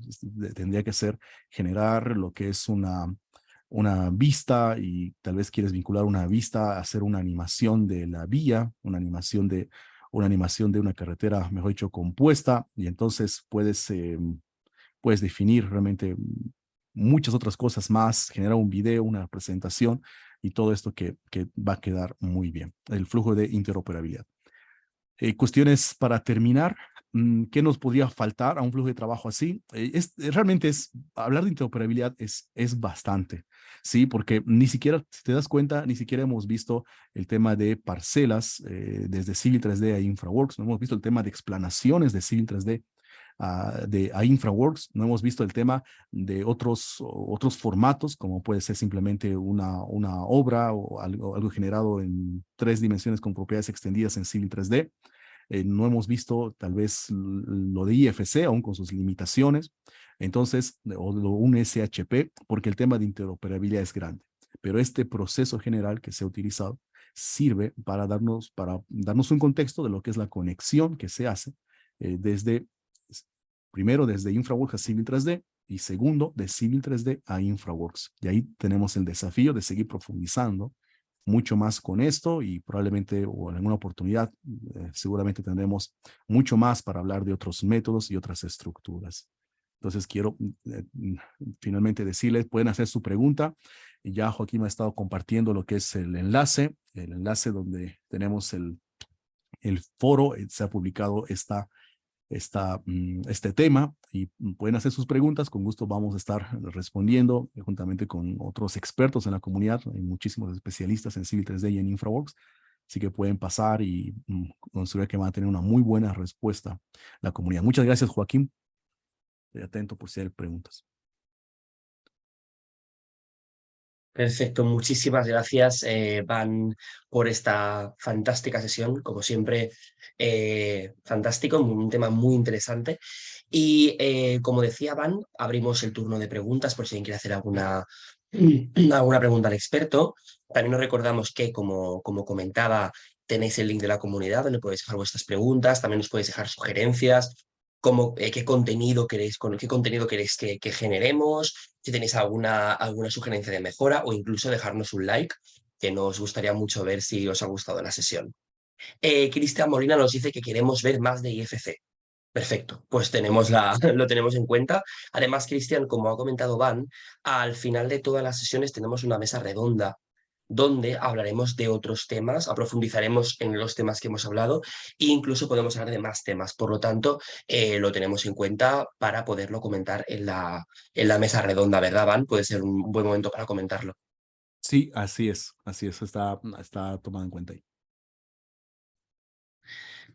tendría que ser generar lo que es una vista y tal vez quieres vincular una vista, hacer una animación de la vía, una animación de una carretera, mejor dicho, compuesta, y entonces puedes definir realmente muchas otras cosas más, generar un video, una presentación y todo esto que va a quedar muy bien. El flujo de interoperabilidad. Cuestiones para terminar. ¿Qué nos podría faltar a un flujo de trabajo así? Realmente hablar de interoperabilidad es bastante, ¿sí? Porque ni siquiera, si te das cuenta, ni siquiera hemos visto el tema de parcelas desde Civil 3D a InfraWorks, no hemos visto el tema de explanaciones de Civil 3D a InfraWorks, no hemos visto el tema de otros formatos, como puede ser simplemente una obra o algo generado en 3 dimensiones con propiedades extendidas en Civil 3D. No hemos visto tal vez lo de IFC, aún con sus limitaciones. Entonces, o un SHP, porque el tema de interoperabilidad es grande. Pero este proceso general que se ha utilizado sirve para darnos un contexto de lo que es la conexión que se hace desde, primero, desde InfraWorks a Civil 3D, y segundo, de Civil 3D a InfraWorks. Y ahí tenemos el desafío de seguir profundizando mucho más con esto, y probablemente o en alguna oportunidad seguramente tendremos mucho más para hablar de otros métodos y otras estructuras. Entonces quiero finalmente decirles, pueden hacer su pregunta. Y ya Joaquín me ha estado compartiendo lo que es el enlace donde tenemos el foro. Se ha publicado este tema, y pueden hacer sus preguntas. Con gusto vamos a estar respondiendo juntamente con otros expertos en la comunidad. Hay muchísimos especialistas en Civil 3D y en InfraWorks, así que pueden pasar y considerar que van a tener una muy buena respuesta la comunidad. Muchas gracias, Joaquín. Estoy atento por si hay preguntas.
Perfecto, muchísimas gracias, Van, por esta fantástica sesión. Como siempre, fantástico, un tema muy interesante. Y como decía Van, abrimos el turno de preguntas por si alguien quiere hacer alguna pregunta al experto. También nos recordamos que, como comentaba, tenéis el link de la comunidad donde podéis dejar vuestras preguntas, también nos podéis dejar sugerencias, qué contenido queréis que generemos, si tenéis alguna sugerencia de mejora, o incluso dejarnos un like, que nos gustaría mucho ver si os ha gustado la sesión. Cristian Molina nos dice que queremos ver más de IFC. Perfecto, pues lo tenemos en cuenta. Además, Cristian, como ha comentado Van, al final de todas las sesiones tenemos una mesa redonda donde hablaremos de otros temas, aprofundizaremos en los temas que hemos hablado e incluso podemos hablar de más temas. Por lo tanto, lo tenemos en cuenta para poderlo comentar en la mesa redonda, ¿verdad, Van? Puede ser un buen momento para comentarlo.
Sí, así es, está tomado en cuenta ahí.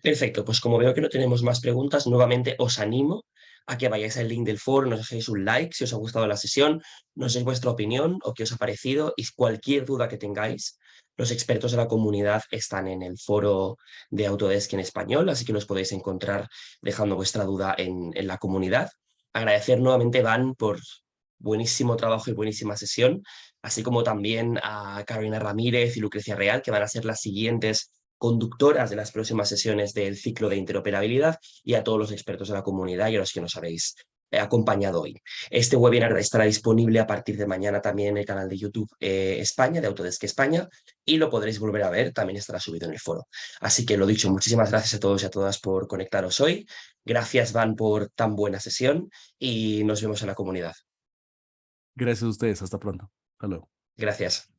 Perfecto, pues como veo que no tenemos más preguntas, nuevamente os animo a que vayáis al link del foro, nos dejéis un like si os ha gustado la sesión, nos deis vuestra opinión o qué os ha parecido, y cualquier duda que tengáis, los expertos de la comunidad están en el foro de Autodesk en español, así que los podéis encontrar dejando vuestra duda en la comunidad. Agradecer nuevamente, Van, por buenísimo trabajo y buenísima sesión, así como también a Carolina Ramírez y Lucrecia Real, que van a ser las siguientes conductoras de las próximas sesiones del ciclo de interoperabilidad, y a todos los expertos de la comunidad y a los que nos habéis acompañado hoy. Este webinar estará disponible a partir de mañana también en el canal de YouTube España, de Autodesk España, y lo podréis volver a ver, también estará subido en el foro. Así que lo dicho, muchísimas gracias a todos y a todas por conectaros hoy. Gracias, Van, por tan buena sesión, y nos vemos en la comunidad.
Gracias a ustedes. Hasta pronto. Hasta luego.
Gracias.